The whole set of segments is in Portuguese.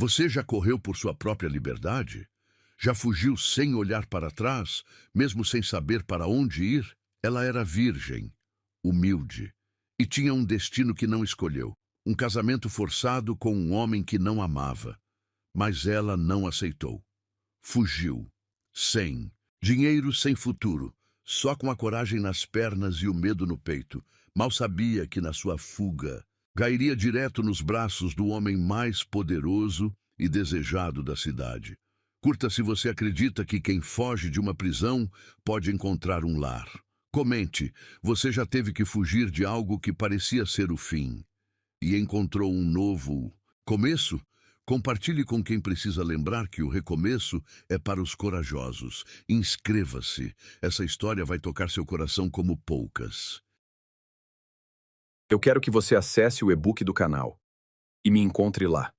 Você já correu por sua própria liberdade? Já fugiu sem olhar para trás, mesmo sem saber para onde ir? Ela era virgem, humilde, e tinha um destino que não escolheu. Um casamento forçado com um homem que não amava. Mas ela não aceitou. Fugiu. Sem dinheiro, sem futuro. Só com a coragem nas pernas e o medo no peito. Mal sabia que na sua fuga cairia direto nos braços do homem mais poderoso e desejado da cidade. Curta se você acredita que quem foge de uma prisão pode encontrar um lar. Comente, você já teve que fugir de algo que parecia ser o fim e encontrou um novo começo? Compartilhe com quem precisa lembrar que o recomeço é para os corajosos. Inscreva-se. Essa história vai tocar seu coração como poucas. Eu quero que você acesse o e-book do canal e me encontre lá.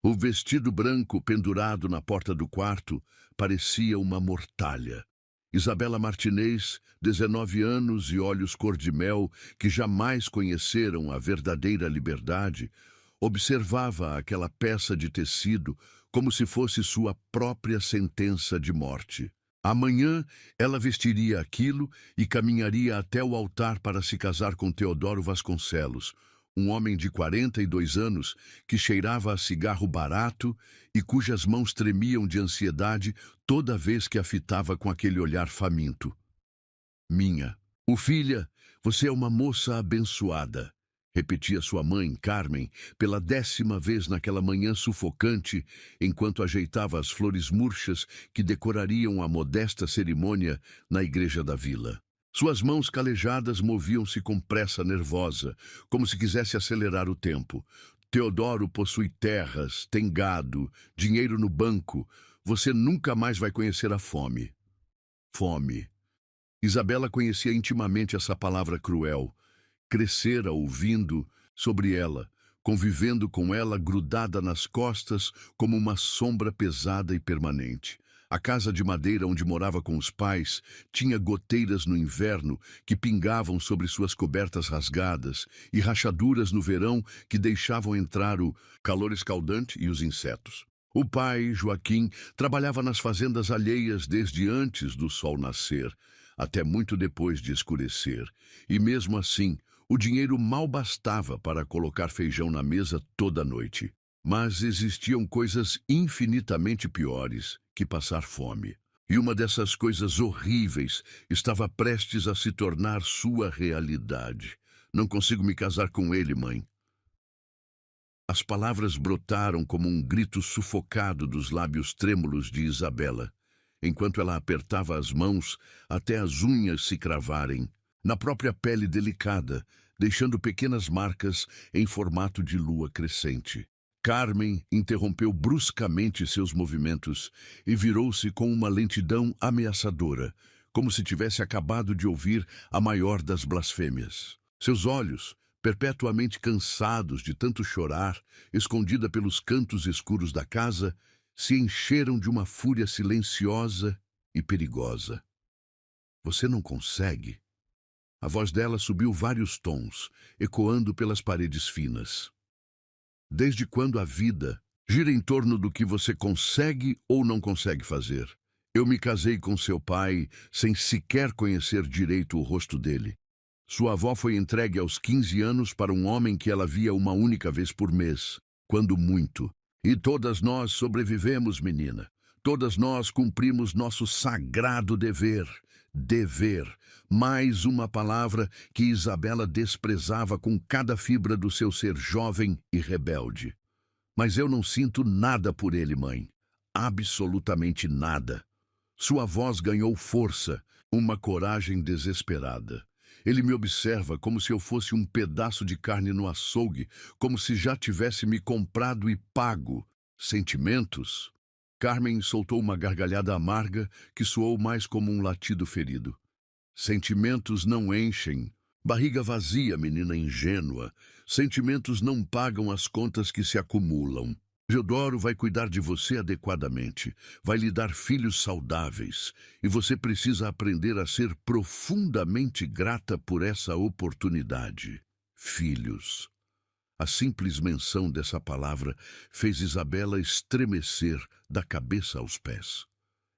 O vestido branco pendurado na porta do quarto parecia uma mortalha. Isabela Martinez, 19 anos e olhos cor-de-mel, que jamais conheceram a verdadeira liberdade, observava aquela peça de tecido como se fosse sua própria sentença de morte. Amanhã ela vestiria aquilo e caminharia até o altar para se casar com Teodoro Vasconcelos, um homem de 42 anos que cheirava a cigarro barato e cujas mãos tremiam de ansiedade toda vez que a fitava com aquele olhar faminto. Minha, o filha, você é uma moça abençoada, repetia sua mãe, Carmen, pela 10ª vez naquela manhã sufocante, enquanto ajeitava as flores murchas que decorariam a modesta cerimônia na igreja da vila. Suas mãos calejadas moviam-se com pressa nervosa, como se quisesse acelerar o tempo. Teodoro possui terras, tem gado, dinheiro no banco. Você nunca mais vai conhecer a fome. Fome. Isabela conhecia intimamente essa palavra cruel. Crescera ouvindo sobre ela, convivendo com ela grudada nas costas como uma sombra pesada e permanente. A casa de madeira onde morava com os pais tinha goteiras no inverno que pingavam sobre suas cobertas rasgadas e rachaduras no verão que deixavam entrar o calor escaldante e os insetos. O pai, Joaquim, trabalhava nas fazendas alheias desde antes do sol nascer, até muito depois de escurecer, e mesmo assim, o dinheiro mal bastava para colocar feijão na mesa toda noite. Mas existiam coisas infinitamente piores que passar fome. E uma dessas coisas horríveis estava prestes a se tornar sua realidade. Não consigo me casar com ele, mãe. As palavras brotaram como um grito sufocado dos lábios trêmulos de Isabela, enquanto ela apertava as mãos até as unhas se cravarem, na própria pele delicada, deixando pequenas marcas em formato de lua crescente. Carmen interrompeu bruscamente seus movimentos e virou-se com uma lentidão ameaçadora, como se tivesse acabado de ouvir a maior das blasfêmias. Seus olhos, perpetuamente cansados de tanto chorar, escondida pelos cantos escuros da casa, se encheram de uma fúria silenciosa e perigosa. Você não consegue? A voz dela subiu vários tons, ecoando pelas paredes finas. Desde quando a vida gira em torno do que você consegue ou não consegue fazer? Eu me casei com seu pai sem sequer conhecer direito o rosto dele. Sua avó foi entregue aos 15 anos para um homem que ela via uma única vez por mês, quando muito. E todas nós sobrevivemos, menina. Todas nós cumprimos nosso sagrado dever. Dever. Mais uma palavra que Isabela desprezava com cada fibra do seu ser jovem e rebelde. Mas eu não sinto nada por ele, mãe. Absolutamente nada. Sua voz ganhou força, uma coragem desesperada. Ele me observa como se eu fosse um pedaço de carne no açougue, como se já tivesse me comprado e pago. Sentimentos? Carmen soltou uma gargalhada amarga que soou mais como um latido ferido. Sentimentos não enchem. Barriga vazia, menina ingênua. Sentimentos não pagam as contas que se acumulam. Teodoro vai cuidar de você adequadamente, vai lhe dar filhos saudáveis, e você precisa aprender a ser profundamente grata por essa oportunidade. filhos. A simples menção dessa palavra fez Isabela estremecer da cabeça aos pés.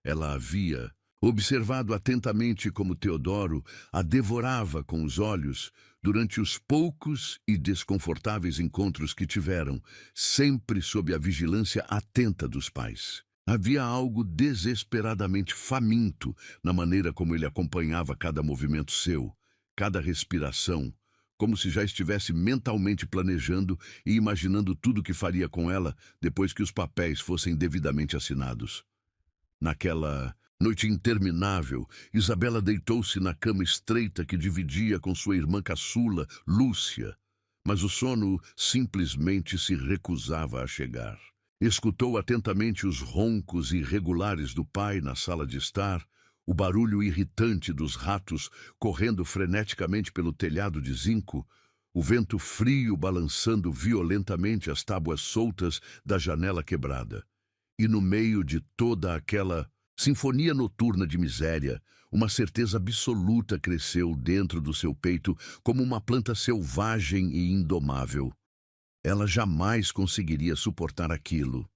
Ela havia observado atentamente como Teodoro a devorava com os olhos durante os poucos e desconfortáveis encontros que tiveram, sempre sob a vigilância atenta dos pais. Havia algo desesperadamente faminto na maneira como ele acompanhava cada movimento seu, cada respiração, como se já estivesse mentalmente planejando e imaginando tudo o que faria com ela depois que os papéis fossem devidamente assinados. Naquela noite interminável, Isabela deitou-se na cama estreita que dividia com sua irmã caçula, Lúcia, mas o sono simplesmente se recusava a chegar. Escutou atentamente os roncos irregulares do pai na sala de estar, o barulho irritante dos ratos correndo freneticamente pelo telhado de zinco, o vento frio balançando violentamente as tábuas soltas da janela quebrada. E no meio de toda aquela sinfonia noturna de miséria, uma certeza absoluta cresceu dentro do seu peito como uma planta selvagem e indomável. Ela jamais conseguiria suportar aquilo.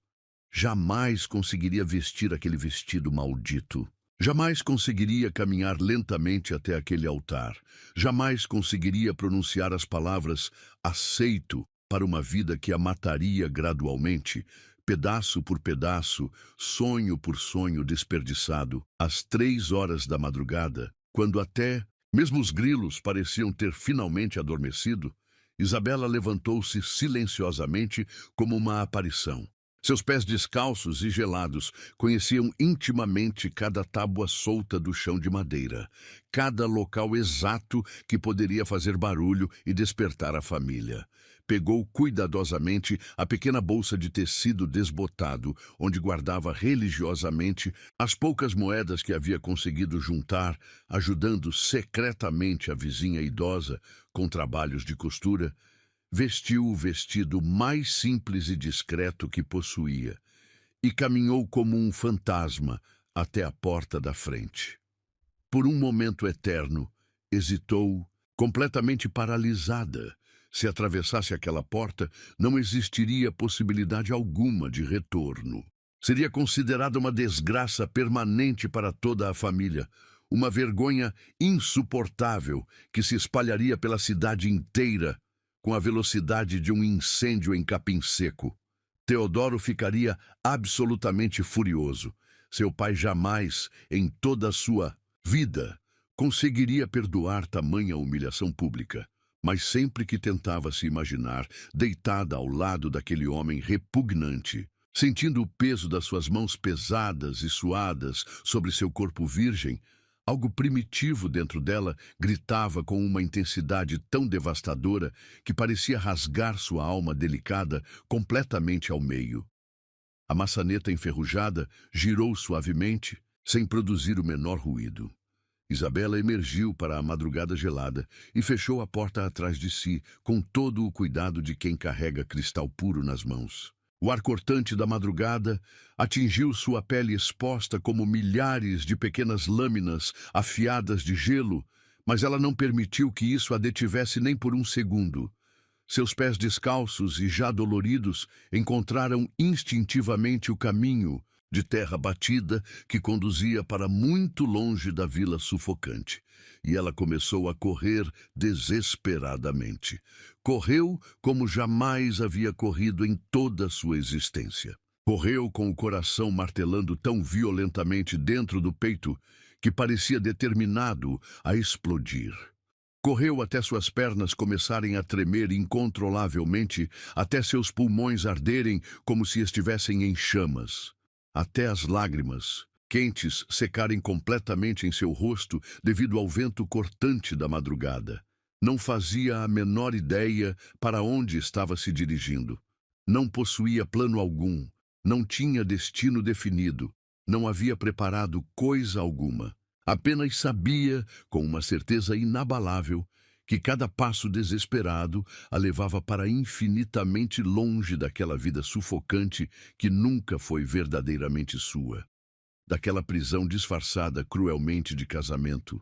Jamais conseguiria vestir aquele vestido maldito. Jamais conseguiria caminhar lentamente até aquele altar. Jamais conseguiria pronunciar as palavras aceito para uma vida que a mataria gradualmente, pedaço por pedaço, sonho por sonho desperdiçado, às 3 horas da madrugada, quando até mesmo os grilos pareciam ter finalmente adormecido. Isabela levantou-se silenciosamente como uma aparição. Seus pés descalços e gelados conheciam intimamente cada tábua solta do chão de madeira, cada local exato que poderia fazer barulho e despertar a família. Pegou cuidadosamente a pequena bolsa de tecido desbotado, onde guardava religiosamente as poucas moedas que havia conseguido juntar, ajudando secretamente a vizinha idosa com trabalhos de costura. Vestiu o vestido mais simples e discreto que possuía e caminhou como um fantasma até a porta da frente. Por um momento eterno, hesitou, completamente paralisada. Se atravessasse aquela porta, não existiria possibilidade alguma de retorno. Seria considerada uma desgraça permanente para toda a família, uma vergonha insuportável que se espalharia pela cidade inteira com a velocidade de um incêndio em capim seco. Teodoro ficaria absolutamente furioso. Seu pai jamais, em toda a sua vida, conseguiria perdoar tamanha humilhação pública. Mas sempre que tentava se imaginar deitada ao lado daquele homem repugnante, sentindo o peso das suas mãos pesadas e suadas sobre seu corpo virgem, algo primitivo dentro dela gritava com uma intensidade tão devastadora que parecia rasgar sua alma delicada completamente ao meio. A maçaneta enferrujada girou suavemente, sem produzir o menor ruído. Isabela emergiu para a madrugada gelada e fechou a porta atrás de si, com todo o cuidado de quem carrega cristal puro nas mãos. O ar cortante da madrugada atingiu sua pele exposta como milhares de pequenas lâminas afiadas de gelo, mas ela não permitiu que isso a detivesse nem por um segundo. Seus pés descalços e já doloridos encontraram instintivamente o caminho de terra batida que conduzia para muito longe da vila sufocante. E ela começou a correr desesperadamente. Correu como jamais havia corrido em toda a sua existência. Correu com o coração martelando tão violentamente dentro do peito que parecia determinado a explodir. Correu até suas pernas começarem a tremer incontrolavelmente, até seus pulmões arderem como se estivessem em chamas. Até as lágrimas, quentes, secarem completamente em seu rosto devido ao vento cortante da madrugada. Não fazia a menor ideia para onde estava se dirigindo. Não possuía plano algum, não tinha destino definido, não havia preparado coisa alguma. Apenas sabia, com uma certeza inabalável, que cada passo desesperado a levava para infinitamente longe daquela vida sufocante que nunca foi verdadeiramente sua, daquela prisão disfarçada cruelmente de casamento,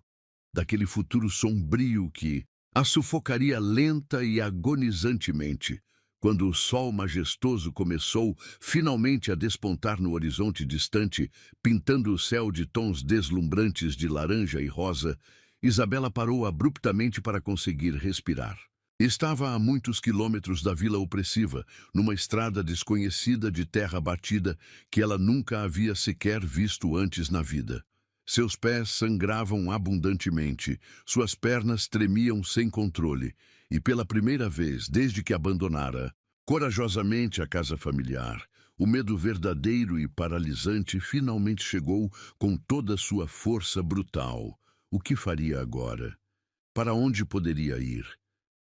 daquele futuro sombrio que, A sufocaria lenta e agonizantemente, quando o sol majestoso começou finalmente a despontar no horizonte distante, pintando o céu de tons deslumbrantes de laranja e rosa. Isabela parou abruptamente para conseguir respirar. Estava a muitos quilômetros da vila opressiva, numa estrada desconhecida de terra batida que ela nunca havia sequer visto antes na vida. Seus pés sangravam abundantemente, suas pernas tremiam sem controle, e pela primeira vez desde que abandonara corajosamente a casa familiar, o medo verdadeiro e paralisante finalmente chegou com toda sua força brutal. O que faria agora? Para onde poderia ir?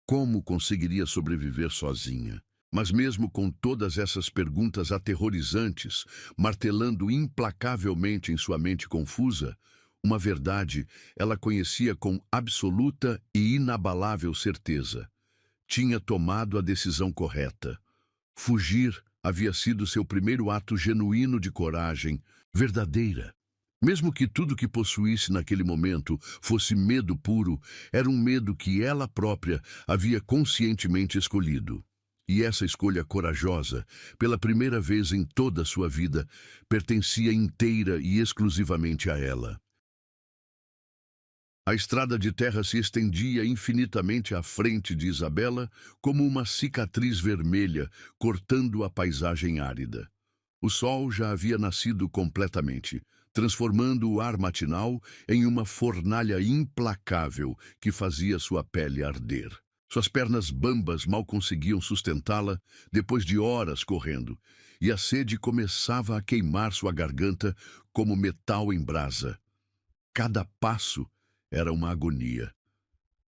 Como conseguiria sobreviver sozinha? Mas mesmo com todas essas perguntas aterrorizantes, martelando implacavelmente em sua mente confusa, uma verdade ela conhecia com absoluta e inabalável certeza. Tinha tomado a decisão correta. Fugir havia sido seu primeiro ato genuíno de coragem, verdadeira. Mesmo que tudo que possuísse naquele momento fosse medo puro, era um medo que ela própria havia conscientemente escolhido. E essa escolha corajosa, pela primeira vez em toda a sua vida, pertencia inteira e exclusivamente a ela. A estrada de terra se estendia infinitamente à frente de Isabela, como uma cicatriz vermelha, cortando a paisagem árida. O sol já havia nascido completamente, transformando o ar matinal em uma fornalha implacável que fazia sua pele arder. Suas pernas bambas mal conseguiam sustentá-la depois de horas correndo, e a sede começava a queimar sua garganta como metal em brasa. Cada passo era uma agonia.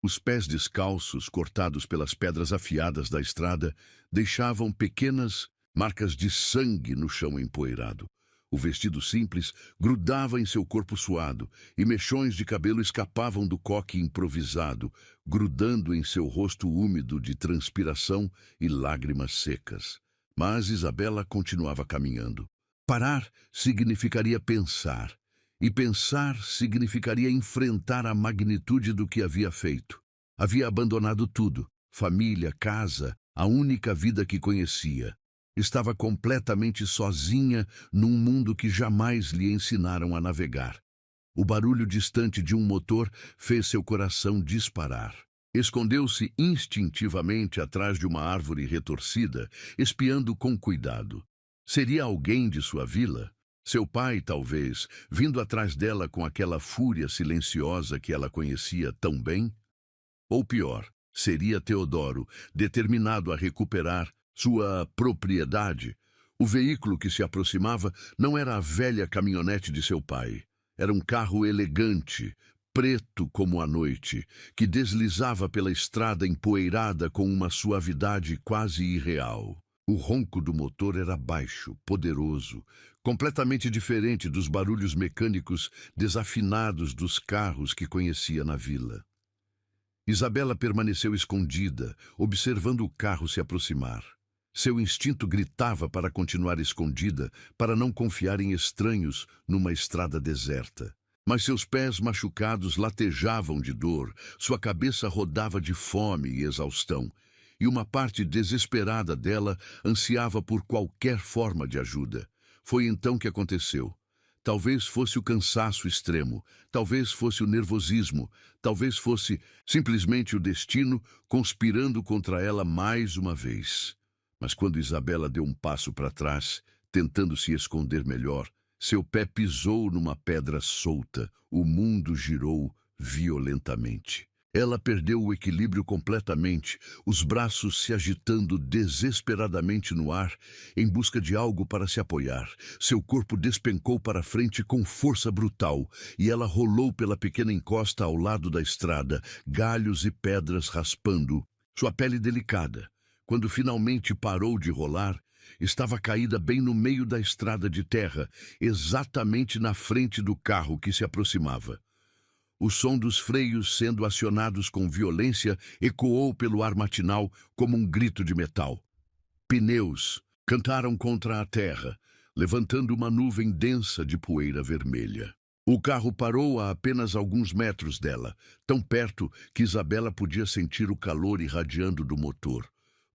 Os pés descalços, cortados pelas pedras afiadas da estrada, deixavam pequenas marcas de sangue no chão empoeirado. O vestido simples grudava em seu corpo suado, e mechões de cabelo escapavam do coque improvisado, grudando em seu rosto úmido de transpiração e lágrimas secas. Mas Isabela continuava caminhando. Parar significaria pensar, e pensar significaria enfrentar a magnitude do que havia feito. Havia abandonado tudo, família, casa, a única vida que conhecia. Estava completamente sozinha num mundo que jamais lhe ensinaram a navegar. O barulho distante de um motor fez seu coração disparar. Escondeu-se instintivamente atrás de uma árvore retorcida, espiando com cuidado. Seria alguém de sua vila? Seu pai, talvez, vindo atrás dela com aquela fúria silenciosa que ela conhecia tão bem? Ou pior, seria Teodoro, determinado a recuperar sua propriedade? O veículo que se aproximava não era a velha caminhonete de seu pai. Era um carro elegante, preto como a noite, que deslizava pela estrada empoeirada com uma suavidade quase irreal. O ronco do motor era baixo, poderoso, completamente diferente dos barulhos mecânicos desafinados dos carros que conhecia na vila. Isabela permaneceu escondida, observando o carro se aproximar. Seu instinto gritava para continuar escondida, para não confiar em estranhos numa estrada deserta. Mas seus pés machucados latejavam de dor, sua cabeça rodava de fome e exaustão, e uma parte desesperada dela ansiava por qualquer forma de ajuda. Foi então que aconteceu. Talvez fosse o cansaço extremo, talvez fosse o nervosismo, talvez fosse simplesmente o destino conspirando contra ela mais uma vez. Mas quando Isabela deu um passo para trás, tentando se esconder melhor, seu pé pisou numa pedra solta, o mundo girou violentamente. Ela perdeu o equilíbrio completamente, os braços se agitando desesperadamente no ar, em busca de algo para se apoiar. Seu corpo despencou para frente com força brutal, e ela rolou pela pequena encosta ao lado da estrada, galhos e pedras raspando. Sua pele delicada, quando finalmente parou de rolar, estava caída bem no meio da estrada de terra, exatamente na frente do carro que se aproximava. O som dos freios sendo acionados com violência ecoou pelo ar matinal como um grito de metal. Pneus cantaram contra a terra, levantando uma nuvem densa de poeira vermelha. O carro parou a apenas alguns metros dela, tão perto que Isabela podia sentir o calor irradiando do motor.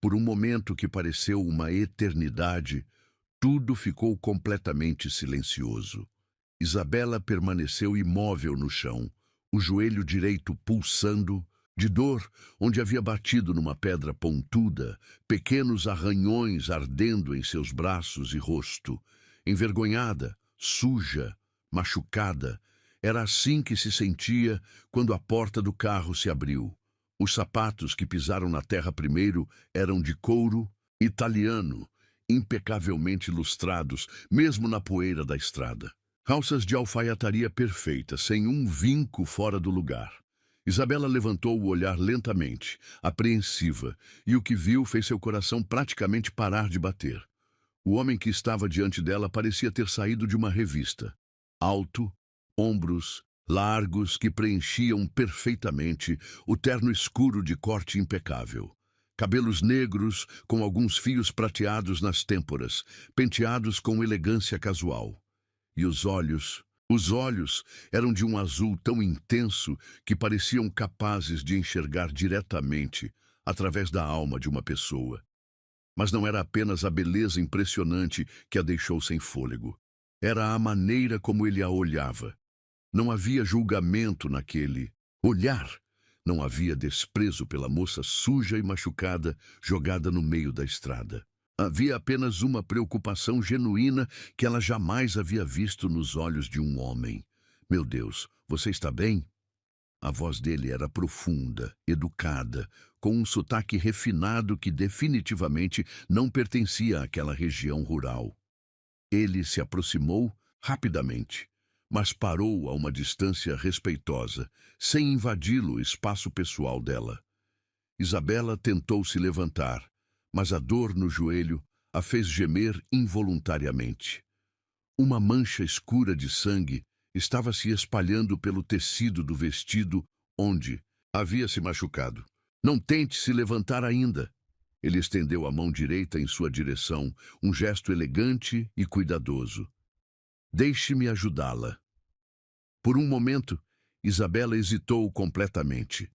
Por um momento que pareceu uma eternidade, tudo ficou completamente silencioso. Isabela permaneceu imóvel no chão, o joelho direito pulsando, de dor, onde havia batido numa pedra pontuda, pequenos arranhões ardendo em seus braços e rosto. Envergonhada, suja, machucada, era assim que se sentia quando a porta do carro se abriu. Os sapatos que pisaram na terra primeiro eram de couro italiano, impecavelmente lustrados, mesmo na poeira da estrada. Calças de alfaiataria perfeita, sem um vinco fora do lugar. Isabela levantou o olhar lentamente, apreensiva, e o que viu fez seu coração praticamente parar de bater. O homem que estava diante dela parecia ter saído de uma revista. Alto, ombros largos que preenchiam perfeitamente o terno escuro de corte impecável. Cabelos negros com alguns fios prateados nas têmporas, penteados com elegância casual. E os olhos eram de um azul tão intenso que pareciam capazes de enxergar diretamente através da alma de uma pessoa. Mas não era apenas a beleza impressionante que a deixou sem fôlego. Era a maneira como ele a olhava. Não havia julgamento naquele olhar. Não havia desprezo pela moça suja e machucada jogada no meio da estrada. Havia apenas uma preocupação genuína que ela jamais havia visto nos olhos de um homem. Meu Deus, você está bem? A voz dele era profunda, educada, com um sotaque refinado que definitivamente não pertencia àquela região rural. Ele se aproximou rapidamente, mas parou a uma distância respeitosa, sem invadi-lo o espaço pessoal dela. Isabela tentou se levantar, mas a dor no joelho a fez gemer involuntariamente. Uma mancha escura de sangue estava se espalhando pelo tecido do vestido onde havia se machucado. Não tente se levantar ainda. Ele estendeu a mão direita em sua direção, um gesto elegante e cuidadoso. Deixe-me ajudá-la. Por um momento, Isabela hesitou completamente.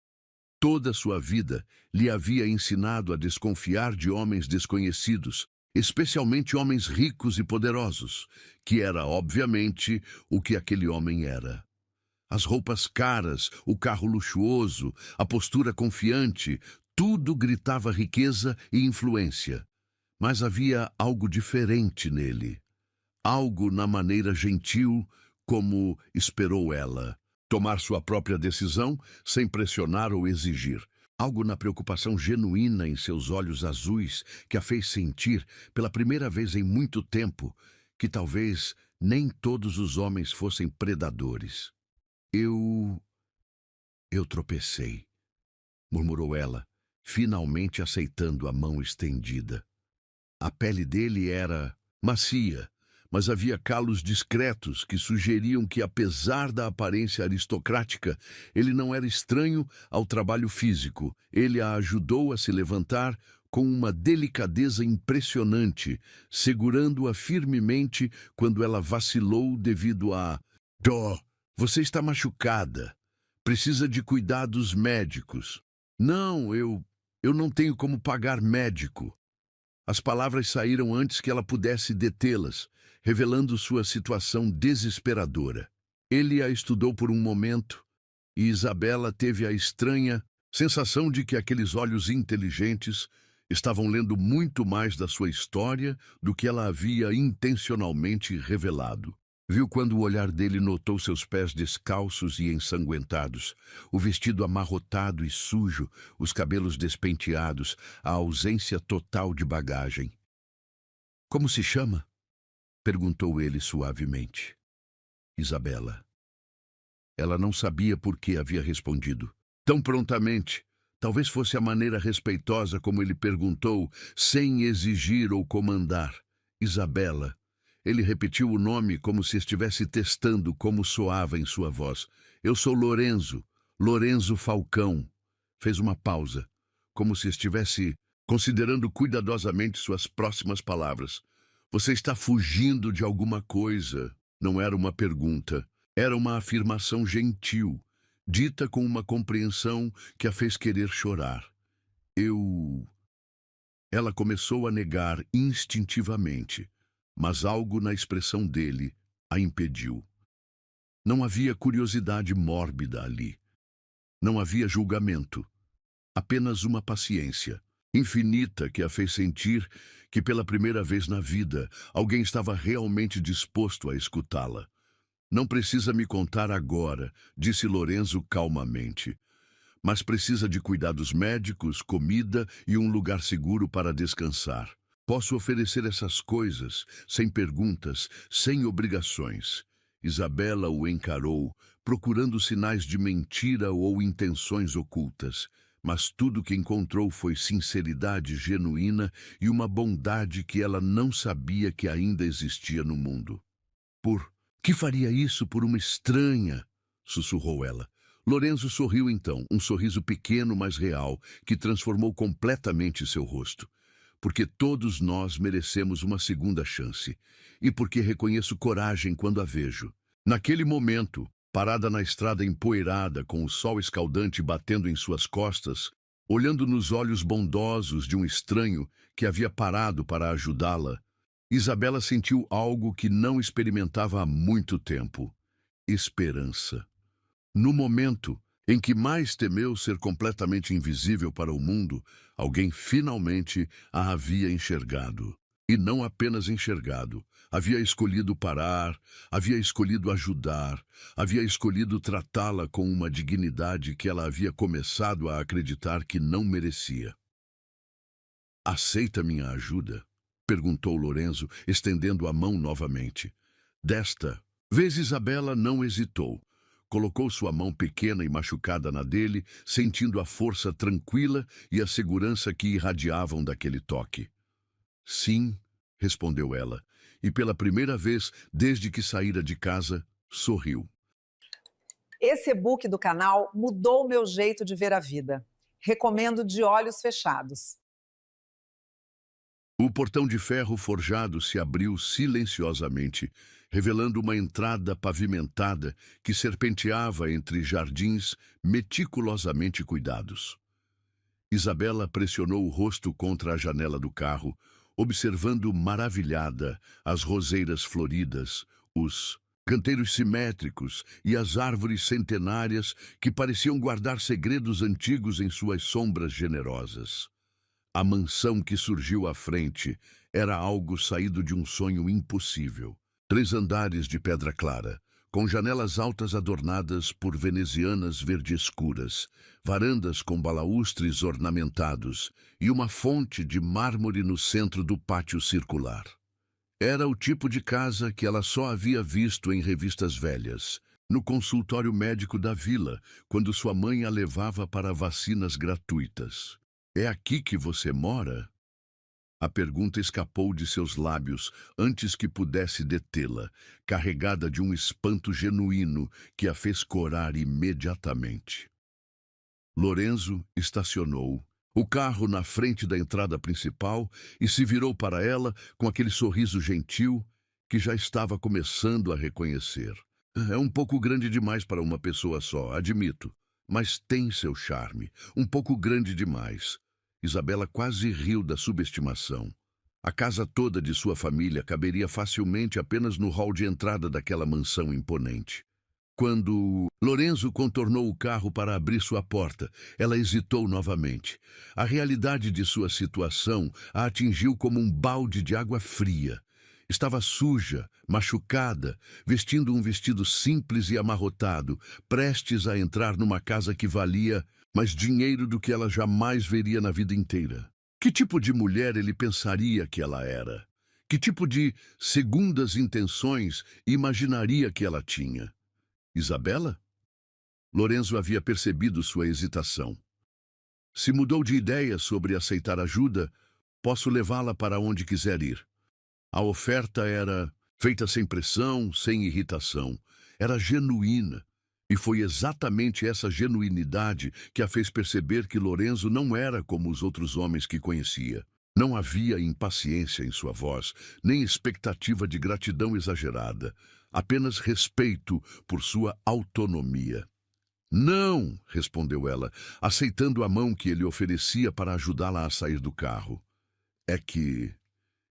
Toda sua vida lhe havia ensinado a desconfiar de homens desconhecidos, especialmente homens ricos e poderosos, que era, obviamente, o que aquele homem era. As roupas caras, o carro luxuoso, a postura confiante, tudo gritava riqueza e influência. Mas havia algo diferente nele. Algo na maneira gentil como esperou ela. Tomar sua própria decisão sem pressionar ou exigir. Algo na preocupação genuína em seus olhos azuis que a fez sentir, pela primeira vez em muito tempo, que talvez nem todos os homens fossem predadores. Eu tropecei, murmurou ela, finalmente aceitando a mão estendida. A pele dele era macia, mas havia calos discretos que sugeriam que, apesar da aparência aristocrática, ele não era estranho ao trabalho físico. Ele a ajudou a se levantar com uma delicadeza impressionante, segurando-a firmemente quando ela vacilou devido a... Dó, você está machucada. Precisa de cuidados médicos. Não, eu não tenho como pagar médico. As palavras saíram antes que ela pudesse detê-las, revelando sua situação desesperadora. Ele a estudou por um momento, e Isabela teve a estranha sensação de que aqueles olhos inteligentes estavam lendo muito mais da sua história do que ela havia intencionalmente revelado. Viu quando o olhar dele notou seus pés descalços e ensanguentados, o vestido amarrotado e sujo, os cabelos despenteados, a ausência total de bagagem. Como se chama? Perguntou ele suavemente. Isabela. Ela não sabia por que havia respondido. Tão prontamente. Talvez fosse a maneira respeitosa como ele perguntou, sem exigir ou comandar. Isabela. Ele repetiu o nome como se estivesse testando como soava em sua voz. Eu sou Lorenzo, Lorenzo Falcão. Fez uma pausa, como se estivesse considerando cuidadosamente suas próximas palavras. Você está fugindo de alguma coisa. Não era uma pergunta. Era uma afirmação gentil, dita com uma compreensão que a fez querer chorar. Eu... Ela começou a negar instintivamente, mas algo na expressão dele a impediu. Não havia curiosidade mórbida ali. Não havia julgamento. Apenas uma paciência infinita que a fez sentir que, pela primeira vez na vida, alguém estava realmente disposto a escutá-la. Não precisa me contar agora, disse Lorenzo calmamente. Mas precisa de cuidados médicos, comida e um lugar seguro para descansar. Posso oferecer essas coisas, sem perguntas, sem obrigações. Isabela o encarou, procurando sinais de mentira ou intenções ocultas. Mas tudo que encontrou foi sinceridade genuína e uma bondade que ela não sabia que ainda existia no mundo. Por que faria isso por uma estranha? Sussurrou ela. Lorenzo sorriu então, um sorriso pequeno, mas real, que transformou completamente seu rosto. Porque todos nós merecemos uma segunda chance. E porque reconheço coragem quando a vejo. Naquele momento, parada na estrada empoeirada, com o sol escaldante batendo em suas costas, olhando nos olhos bondosos de um estranho que havia parado para ajudá-la, Isabela sentiu algo que não experimentava há muito tempo: esperança. No momento em que mais temeu ser completamente invisível para o mundo, alguém finalmente a havia enxergado. E não apenas enxergado, havia escolhido parar, havia escolhido ajudar, havia escolhido tratá-la com uma dignidade que ela havia começado a acreditar que não merecia. Aceita minha ajuda? Perguntou Lorenzo, estendendo a mão novamente. Desta vez Isabela não hesitou. Colocou sua mão pequena e machucada na dele, sentindo a força tranquila e a segurança que irradiavam daquele toque. Sim, respondeu ela, e pela primeira vez desde que saíra de casa, sorriu. Esse e-book do canal mudou o meu jeito de ver a vida. Recomendo de olhos fechados. O portão de ferro forjado se abriu silenciosamente, revelando uma entrada pavimentada que serpenteava entre jardins meticulosamente cuidados. Isabela pressionou o rosto contra a janela do carro, observando maravilhada as roseiras floridas, os canteiros simétricos e as árvores centenárias que pareciam guardar segredos antigos em suas sombras generosas. A mansão que surgiu à frente era algo saído de um sonho impossível. 3 andares de pedra clara, com janelas altas adornadas por venezianas verde escuras, varandas com balaústres ornamentados e uma fonte de mármore no centro do pátio circular. Era o tipo de casa que ela só havia visto em revistas velhas, no consultório médico da vila, quando sua mãe a levava para vacinas gratuitas. É aqui que você mora? A pergunta escapou de seus lábios antes que pudesse detê-la, carregada de um espanto genuíno que a fez corar imediatamente. Lorenzo estacionou o carro na frente da entrada principal e se virou para ela com aquele sorriso gentil que já estava começando a reconhecer. É um pouco grande demais para uma pessoa só, admito, mas tem seu charme, um pouco grande demais. Isabela quase riu da subestimação. A casa toda de sua família caberia facilmente apenas no hall de entrada daquela mansão imponente. Quando Lorenzo contornou o carro para abrir sua porta, ela hesitou novamente. A realidade de sua situação a atingiu como um balde de água fria. Estava suja, machucada, vestindo um vestido simples e amarrotado, prestes a entrar numa casa que valia mais dinheiro do que ela jamais veria na vida inteira. Que tipo de mulher ele pensaria que ela era? Que tipo de segundas intenções imaginaria que ela tinha? Isabela? Lorenzo havia percebido sua hesitação. Se mudou de ideia sobre aceitar ajuda, posso levá-la para onde quiser ir. A oferta era feita sem pressão, sem irritação. Era genuína. E foi exatamente essa genuinidade que a fez perceber que Lorenzo não era como os outros homens que conhecia. Não havia impaciência em sua voz, nem expectativa de gratidão exagerada. apenas respeito por sua autonomia. Não, respondeu ela, aceitando a mão que ele oferecia para ajudá-la a sair do carro. É que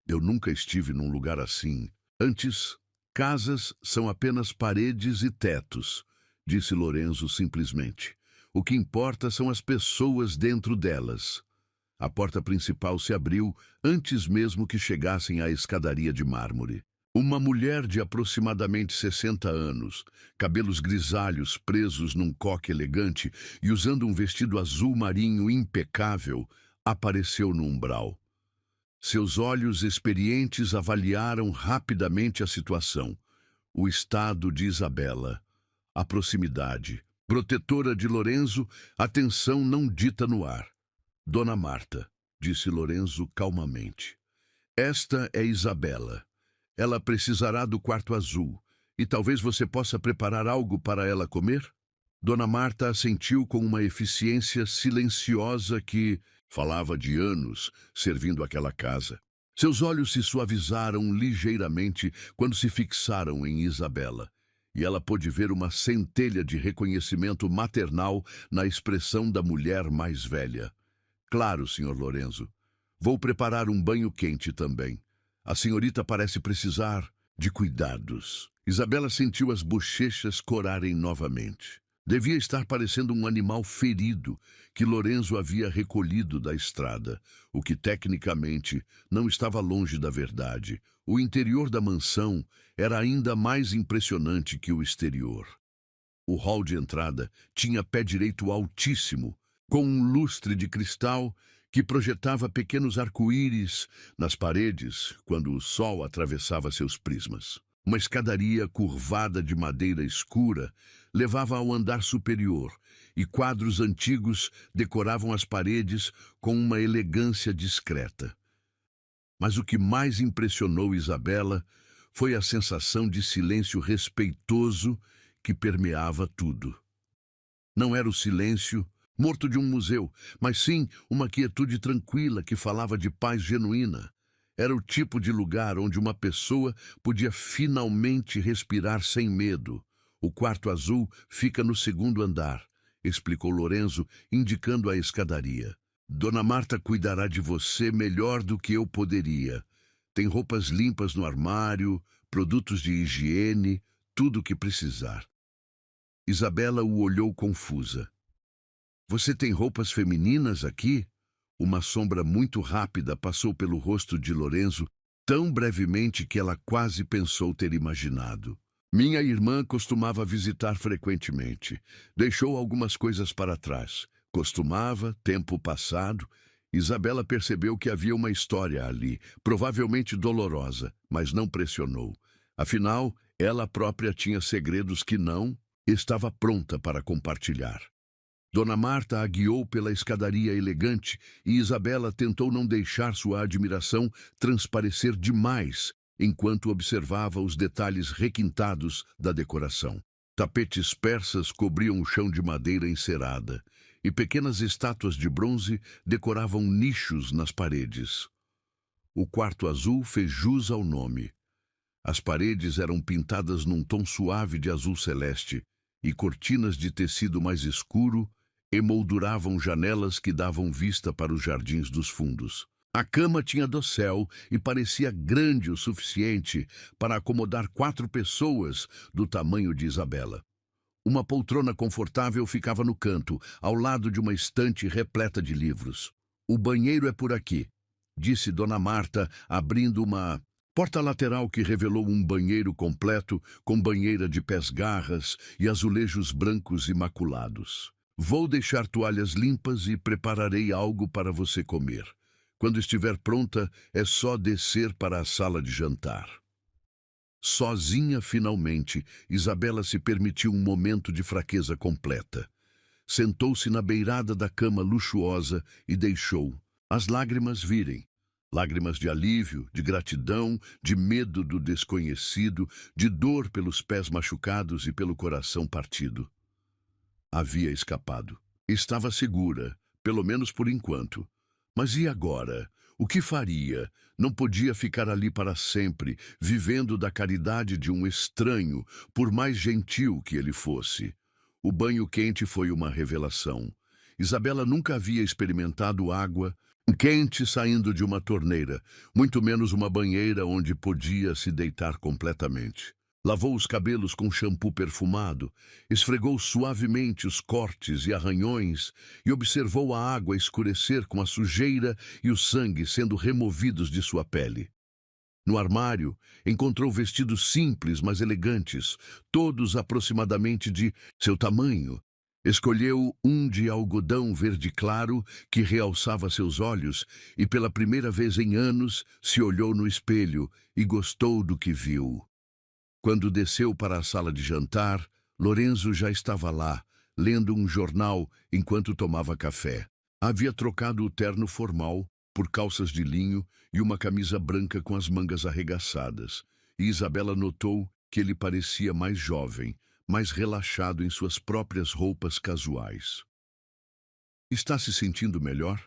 eu nunca estive num lugar assim. Antes, casas são apenas paredes e tetos, disse Lorenzo simplesmente. O que importa são as pessoas dentro delas. A porta principal se abriu antes mesmo que chegassem à escadaria de mármore. Uma mulher de aproximadamente 60 anos, cabelos grisalhos presos num coque elegante e usando um vestido azul marinho impecável, apareceu no umbral. Seus olhos experientes avaliaram rapidamente a situação, o estado de Isabela, a proximidade. Protetora de Lorenzo, a tensão não dita no ar. Dona Marta, disse Lorenzo calmamente. Esta é Isabela. Ela precisará do quarto azul, e talvez você possa preparar algo para ela comer? Dona Marta assentiu com uma eficiência silenciosa que falava de anos servindo aquela casa. Seus olhos se suavizaram ligeiramente quando se fixaram em Isabela, e ela pôde ver uma centelha de reconhecimento maternal na expressão da mulher mais velha. Claro, Sr. Lorenzo. Vou preparar um banho quente também. A senhorita parece precisar de cuidados. Isabela sentiu as bochechas corarem novamente. Devia estar parecendo um animal ferido que Lorenzo havia recolhido da estrada, o que tecnicamente não estava longe da verdade. O interior da mansão era ainda mais impressionante que o exterior. O hall de entrada tinha pé direito altíssimo, com um lustre de cristal que projetava pequenos arco-íris nas paredes quando o sol atravessava seus prismas. Uma escadaria curvada de madeira escura levava ao andar superior, e quadros antigos decoravam as paredes com uma elegância discreta. Mas o que mais impressionou Isabela foi a sensação de silêncio respeitoso que permeava tudo. Não era o silêncio morto de um museu, mas sim uma quietude tranquila que falava de paz genuína. Era o tipo de lugar onde uma pessoa podia finalmente respirar sem medo. O quarto azul fica no segundo andar, explicou Lorenzo, indicando a escadaria. Dona Marta cuidará de você melhor do que eu poderia. Tem roupas limpas no armário, produtos de higiene, tudo o que precisar. Isabela o olhou confusa. Você tem roupas femininas aqui? Uma sombra muito rápida passou pelo rosto de Lorenzo, tão brevemente que ela quase pensou ter imaginado. Minha irmã costumava visitar frequentemente. Deixou algumas coisas para trás. Costumava, tempo passado. Isabela percebeu que havia uma história ali, provavelmente dolorosa, mas não pressionou. Afinal, ela própria tinha segredos que não estava pronta para compartilhar. Dona Marta a guiou pela escadaria elegante e Isabela tentou não deixar sua admiração transparecer demais enquanto observava os detalhes requintados da decoração. Tapetes persas cobriam o chão de madeira encerada e pequenas estátuas de bronze decoravam nichos nas paredes. O quarto azul fez jus ao nome. As paredes eram pintadas num tom suave de azul celeste e cortinas de tecido mais escuro emolduravam janelas que davam vista para os jardins dos fundos. A cama tinha dossel e parecia grande o suficiente para acomodar 4 pessoas do tamanho de Isabela. Uma poltrona confortável ficava no canto, ao lado de uma estante repleta de livros. O banheiro é por aqui, disse Dona Marta, abrindo uma porta lateral que revelou um banheiro completo com banheira de pés-garras e azulejos brancos imaculados. Vou deixar toalhas limpas e prepararei algo para você comer. Quando estiver pronta, é só descer para a sala de jantar. Sozinha, finalmente, Isabela se permitiu um momento de fraqueza completa. Sentou-se na beirada da cama luxuosa e deixou as lágrimas virem. Lágrimas de alívio, de gratidão, de medo do desconhecido, de dor pelos pés machucados e pelo coração partido. Havia escapado. Estava segura, pelo menos por enquanto. Mas e agora? O que faria? Não podia ficar ali para sempre, vivendo da caridade de um estranho, por mais gentil que ele fosse. O banho quente foi uma revelação. Isabela nunca havia experimentado água quente saindo de uma torneira, muito menos uma banheira onde podia se deitar completamente. Lavou os cabelos com shampoo perfumado, esfregou suavemente os cortes e arranhões e observou a água escurecer com a sujeira e o sangue sendo removidos de sua pele. No armário, encontrou vestidos simples, mas elegantes, todos aproximadamente de seu tamanho. Escolheu um de algodão verde claro que realçava seus olhos e, pela primeira vez em anos, se olhou no espelho e gostou do que viu. Quando desceu para a sala de jantar, Lorenzo já estava lá, lendo um jornal enquanto tomava café. Havia trocado o terno formal por calças de linho e uma camisa branca com as mangas arregaçadas, e Isabela notou que ele parecia mais jovem, mais relaxado em suas próprias roupas casuais. "Está se sentindo melhor?"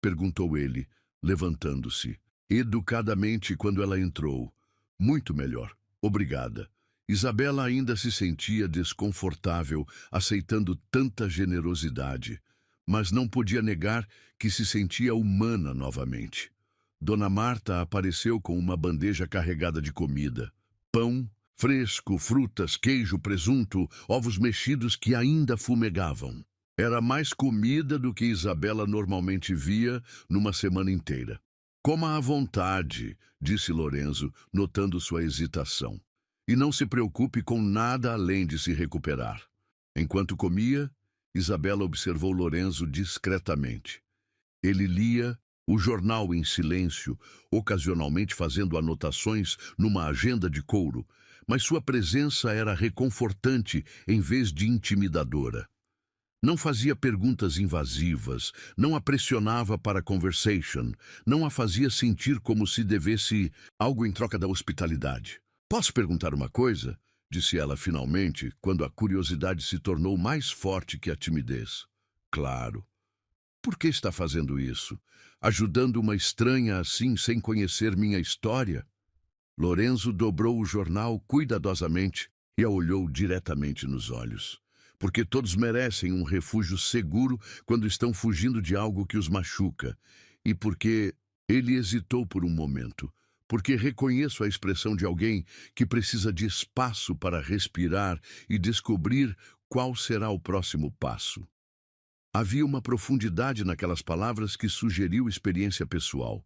perguntou ele, levantando-se. Educadamente quando ela entrou. "Muito melhor. Obrigada." Isabela ainda se sentia desconfortável, aceitando tanta generosidade, mas não podia negar que se sentia humana novamente. Dona Marta apareceu com uma bandeja carregada de comida. Pão fresco, frutas, queijo, presunto, ovos mexidos que ainda fumegavam. Era mais comida do que Isabela normalmente via numa semana inteira. "Coma à vontade", disse Lorenzo, notando sua hesitação. "E não se preocupe com nada além de se recuperar." Enquanto comia, Isabela observou Lorenzo discretamente. Ele lia o jornal em silêncio, ocasionalmente fazendo anotações numa agenda de couro, mas sua presença era reconfortante em vez de intimidadora. Não fazia perguntas invasivas, não a pressionava para conversation, não a fazia sentir como se devesse algo em troca da hospitalidade. "Posso perguntar uma coisa?" disse ela finalmente, quando a curiosidade se tornou mais forte que a timidez. "Claro." "Por que está fazendo isso? Ajudando uma estranha assim sem conhecer minha história?" Lorenzo dobrou o jornal cuidadosamente e a olhou diretamente nos olhos. "Porque todos merecem um refúgio seguro quando estão fugindo de algo que os machuca. E porque..." Ele hesitou por um momento. "Porque reconheço a expressão de alguém que precisa de espaço para respirar e descobrir qual será o próximo passo." Havia uma profundidade naquelas palavras que sugeriu experiência pessoal.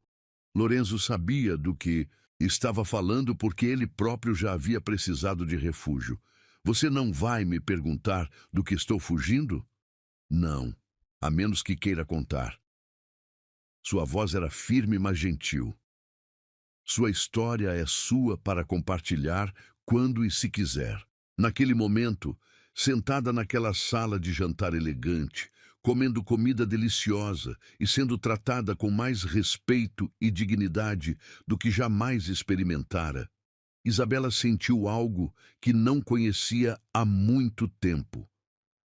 Lorenzo sabia do que estava falando porque ele próprio já havia precisado de refúgio. "Você não vai me perguntar do que estou fugindo?" "Não, a menos que queira contar." Sua voz era firme, mas gentil. "Sua história é sua para compartilhar quando e se quiser." Naquele momento, sentada naquela sala de jantar elegante, comendo comida deliciosa e sendo tratada com mais respeito e dignidade do que jamais experimentara, Isabela sentiu algo que não conhecia há muito tempo.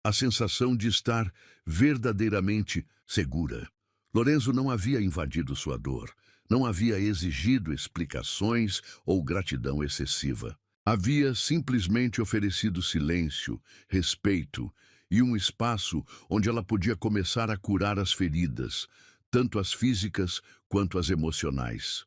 A sensação de estar verdadeiramente segura. Lorenzo não havia invadido sua dor, não havia exigido explicações ou gratidão excessiva. Havia simplesmente oferecido silêncio, respeito e um espaço onde ela podia começar a curar as feridas, tanto as físicas quanto as emocionais.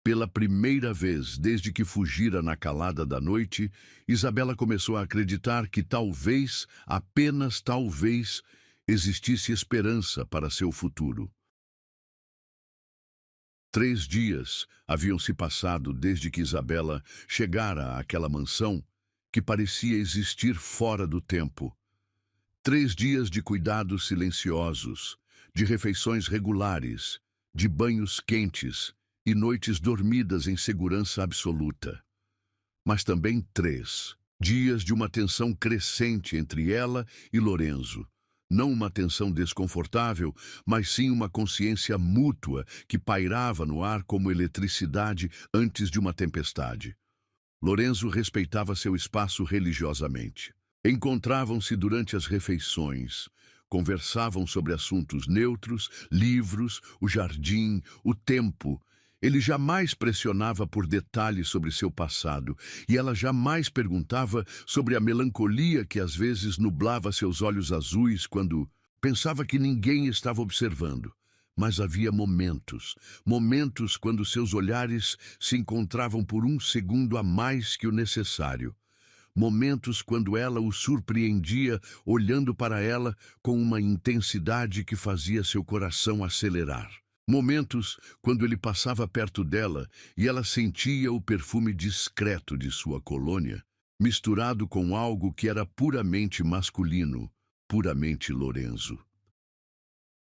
Pela primeira vez desde que fugira na calada da noite, Isabela começou a acreditar que talvez, apenas talvez, existisse esperança para seu futuro. 3 dias haviam se passado desde que Isabela chegara àquela mansão que parecia existir fora do tempo. 3 dias de cuidados silenciosos, de refeições regulares, de banhos quentes e noites dormidas em segurança absoluta. Mas também 3 dias de uma tensão crescente entre ela e Lorenzo. Não uma tensão desconfortável, mas sim uma consciência mútua que pairava no ar como eletricidade antes de uma tempestade. Lorenzo respeitava seu espaço religiosamente. Encontravam-se durante as refeições, Conversavam sobre assuntos neutros, livros, o jardim, o tempo. Ele jamais pressionava por detalhes sobre seu passado, e ela jamais perguntava sobre a melancolia que às vezes nublava seus olhos azuis quando pensava que ninguém estava observando. Mas havia momentos quando seus olhares se encontravam por um segundo a mais que o necessário. Momentos quando ela o surpreendia olhando para ela com uma intensidade que fazia seu coração acelerar. Momentos quando ele passava perto dela e ela sentia o perfume discreto de sua colônia, misturado com algo que era puramente masculino, puramente Lorenzo.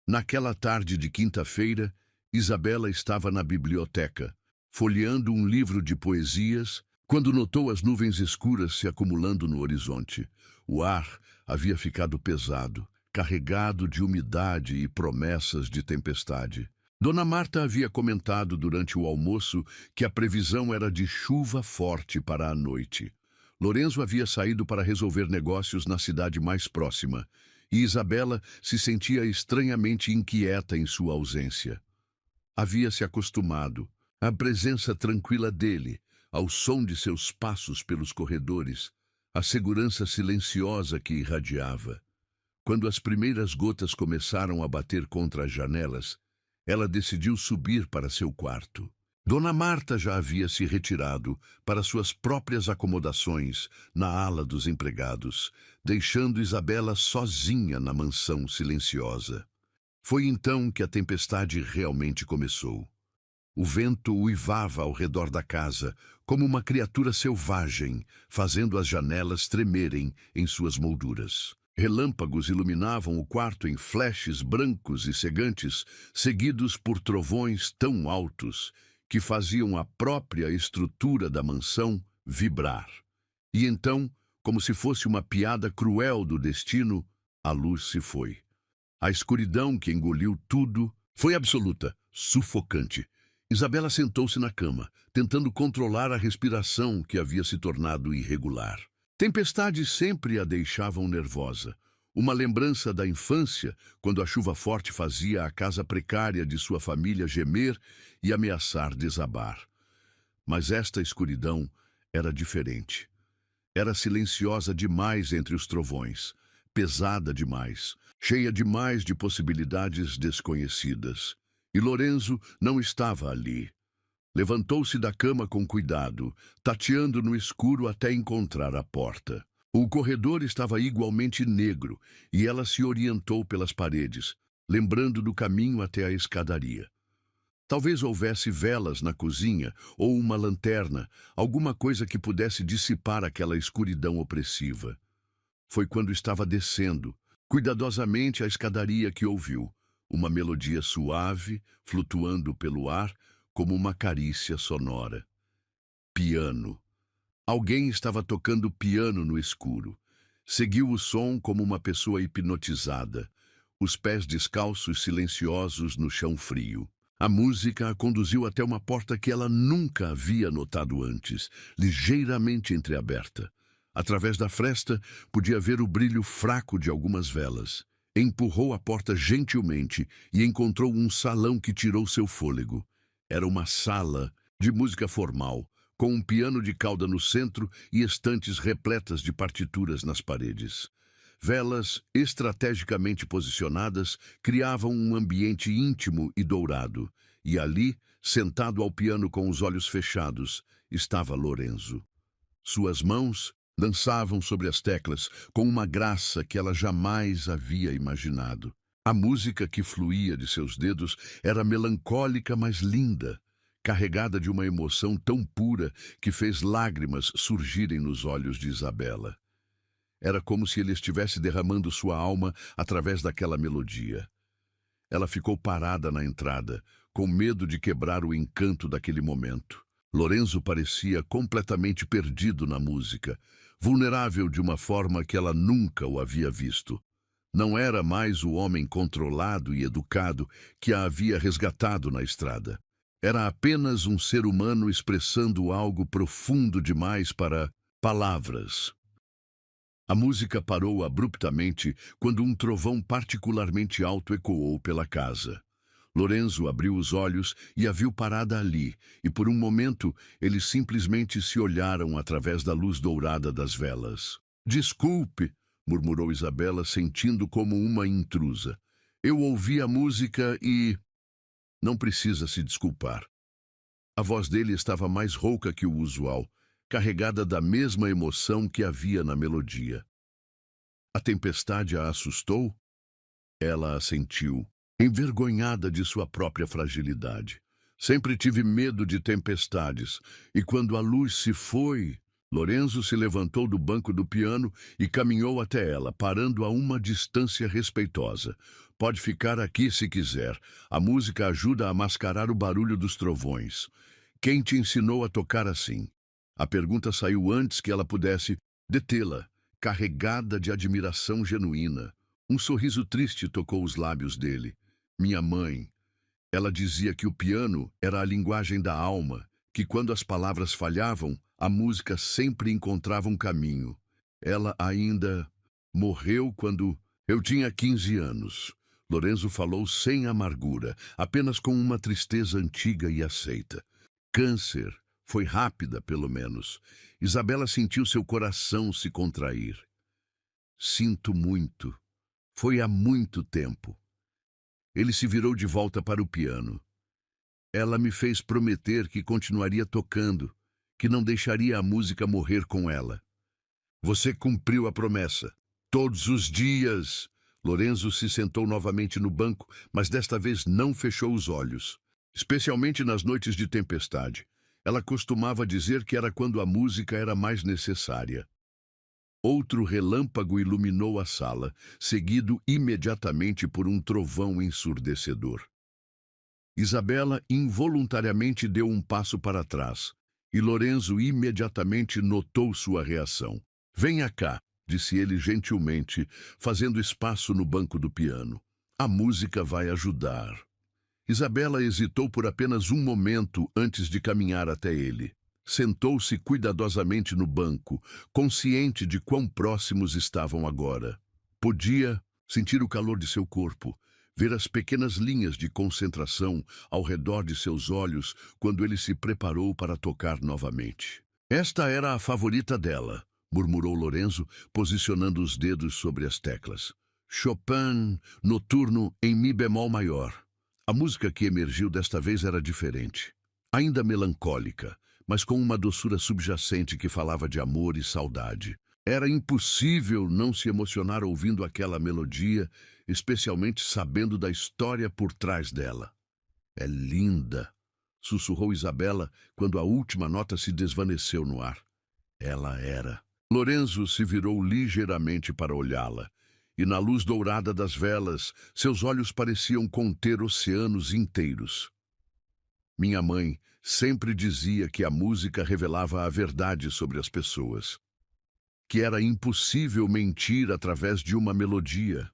Naquela tarde de quinta-feira, Isabela estava na biblioteca, folheando um livro de poesias, quando notou as nuvens escuras se acumulando no horizonte. O ar havia ficado pesado, carregado de umidade e promessas de tempestade. Dona Marta havia comentado durante o almoço que a previsão era de chuva forte para a noite. Lorenzo havia saído para resolver negócios na cidade mais próxima, e Isabela se sentia estranhamente inquieta em sua ausência. Havia se acostumado à presença tranquila dele, ao som de seus passos pelos corredores, à segurança silenciosa que irradiava. Quando as primeiras gotas começaram a bater contra as janelas, ela decidiu subir para seu quarto. Dona Marta já havia se retirado para suas próprias acomodações na ala dos empregados, deixando Isabela sozinha na mansão silenciosa. Foi então que a tempestade realmente começou. O vento uivava ao redor da casa, como uma criatura selvagem, fazendo as janelas tremerem em suas molduras. Relâmpagos iluminavam o quarto em flashes brancos e cegantes, seguidos por trovões tão altos que faziam a própria estrutura da mansão vibrar. E então, como se fosse uma piada cruel do destino, a luz se foi. A escuridão que engoliu tudo foi absoluta, sufocante. Isabela sentou-se na cama, tentando controlar a respiração que havia se tornado irregular. Tempestades sempre a deixavam nervosa. Uma lembrança da infância, quando a chuva forte fazia a casa precária de sua família gemer e ameaçar desabar. Mas esta escuridão era diferente. Era silenciosa demais entre os trovões, pesada demais, cheia demais de possibilidades desconhecidas. E Lorenzo não estava ali. Levantou-se da cama com cuidado, tateando no escuro até encontrar a porta. O corredor estava igualmente negro e ela se orientou pelas paredes, lembrando do caminho até a escadaria. Talvez houvesse velas na cozinha ou uma lanterna, alguma coisa que pudesse dissipar aquela escuridão opressiva. Foi quando estava descendo, cuidadosamente, a escadaria que ouviu, uma melodia suave, flutuando pelo ar, como uma carícia sonora. Piano. Alguém estava tocando piano no escuro. Seguiu o som como uma pessoa hipnotizada, os pés descalços silenciosos no chão frio. A música a conduziu até uma porta que ela nunca havia notado antes, ligeiramente entreaberta. Através da fresta, podia ver o brilho fraco de algumas velas. Empurrou a porta gentilmente e encontrou um salão que tirou seu fôlego. Era uma sala de música formal, com um piano de cauda no centro e estantes repletas de partituras nas paredes. Velas estrategicamente posicionadas criavam um ambiente íntimo e dourado, e ali, sentado ao piano com os olhos fechados, estava Lorenzo. Suas mãos dançavam sobre as teclas com uma graça que ela jamais havia imaginado. A música que fluía de seus dedos era melancólica, mas linda, carregada de uma emoção tão pura que fez lágrimas surgirem nos olhos de Isabela. Era como se ele estivesse derramando sua alma através daquela melodia. Ela ficou parada na entrada, com medo de quebrar o encanto daquele momento. Lorenzo parecia completamente perdido na música, vulnerável de uma forma que ela nunca o havia visto. Não era mais o homem controlado e educado que a havia resgatado na estrada. Era apenas um ser humano expressando algo profundo demais para palavras. A música parou abruptamente quando um trovão particularmente alto ecoou pela casa. Lorenzo abriu os olhos e a viu parada ali, e por um momento eles simplesmente se olharam através da luz dourada das velas. Desculpe, murmurou Isabela, sentindo como uma intrusa. Eu ouvi a música e... Não precisa se desculpar. A voz dele estava mais rouca que o usual, carregada da mesma emoção que havia na melodia. A tempestade a assustou? Ela assentiu, envergonhada de sua própria fragilidade. Sempre tive medo de tempestades, e quando a luz se foi, Lorenzo se levantou do banco do piano e caminhou até ela, parando a uma distância respeitosa. Pode ficar aqui se quiser. A música ajuda a mascarar o barulho dos trovões. Quem te ensinou a tocar assim? A pergunta saiu antes que ela pudesse detê-la, carregada de admiração genuína. Um sorriso triste tocou os lábios dele. Minha mãe. Ela dizia que o piano era a linguagem da alma, que quando as palavras falhavam, a música sempre encontrava um caminho. Ela ainda morreu quando eu tinha 15 anos. Lorenzo falou sem amargura, apenas com uma tristeza antiga e aceita. Câncer. Foi rápida, pelo menos. Isabela sentiu seu coração se contrair. Sinto muito. Foi há muito tempo. Ele se virou de volta para o piano. Ela me fez prometer que continuaria tocando, que não deixaria a música morrer com ela. Você cumpriu a promessa. Todos os dias. Lorenzo se sentou novamente no banco, mas desta vez não fechou os olhos. Especialmente nas noites de tempestade. Ela costumava dizer que era quando a música era mais necessária. Outro relâmpago iluminou a sala, seguido imediatamente por um trovão ensurdecedor. Isabela involuntariamente deu um passo para trás, e Lorenzo imediatamente notou sua reação. Venha cá, disse ele gentilmente, fazendo espaço no banco do piano. A música vai ajudar. Isabela hesitou por apenas um momento antes de caminhar até ele. Sentou-se cuidadosamente no banco, consciente de quão próximos estavam agora. Podia sentir o calor de seu corpo, ver as pequenas linhas de concentração ao redor de seus olhos quando ele se preparou para tocar novamente. Esta era a favorita dela, murmurou Lorenzo, posicionando os dedos sobre as teclas. Chopin, Noturno em Mi bemol maior. A música que emergiu desta vez era diferente. Ainda melancólica, mas com uma doçura subjacente que falava de amor e saudade. Era impossível não se emocionar ouvindo aquela melodia, especialmente sabendo da história por trás dela. É linda, sussurrou Isabela quando a última nota se desvaneceu no ar. Ela era. Lorenzo se virou ligeiramente para olhá-la. E na luz dourada das velas, seus olhos pareciam conter oceanos inteiros. Minha mãe sempre dizia que a música revelava a verdade sobre as pessoas, que era impossível mentir através de uma melodia.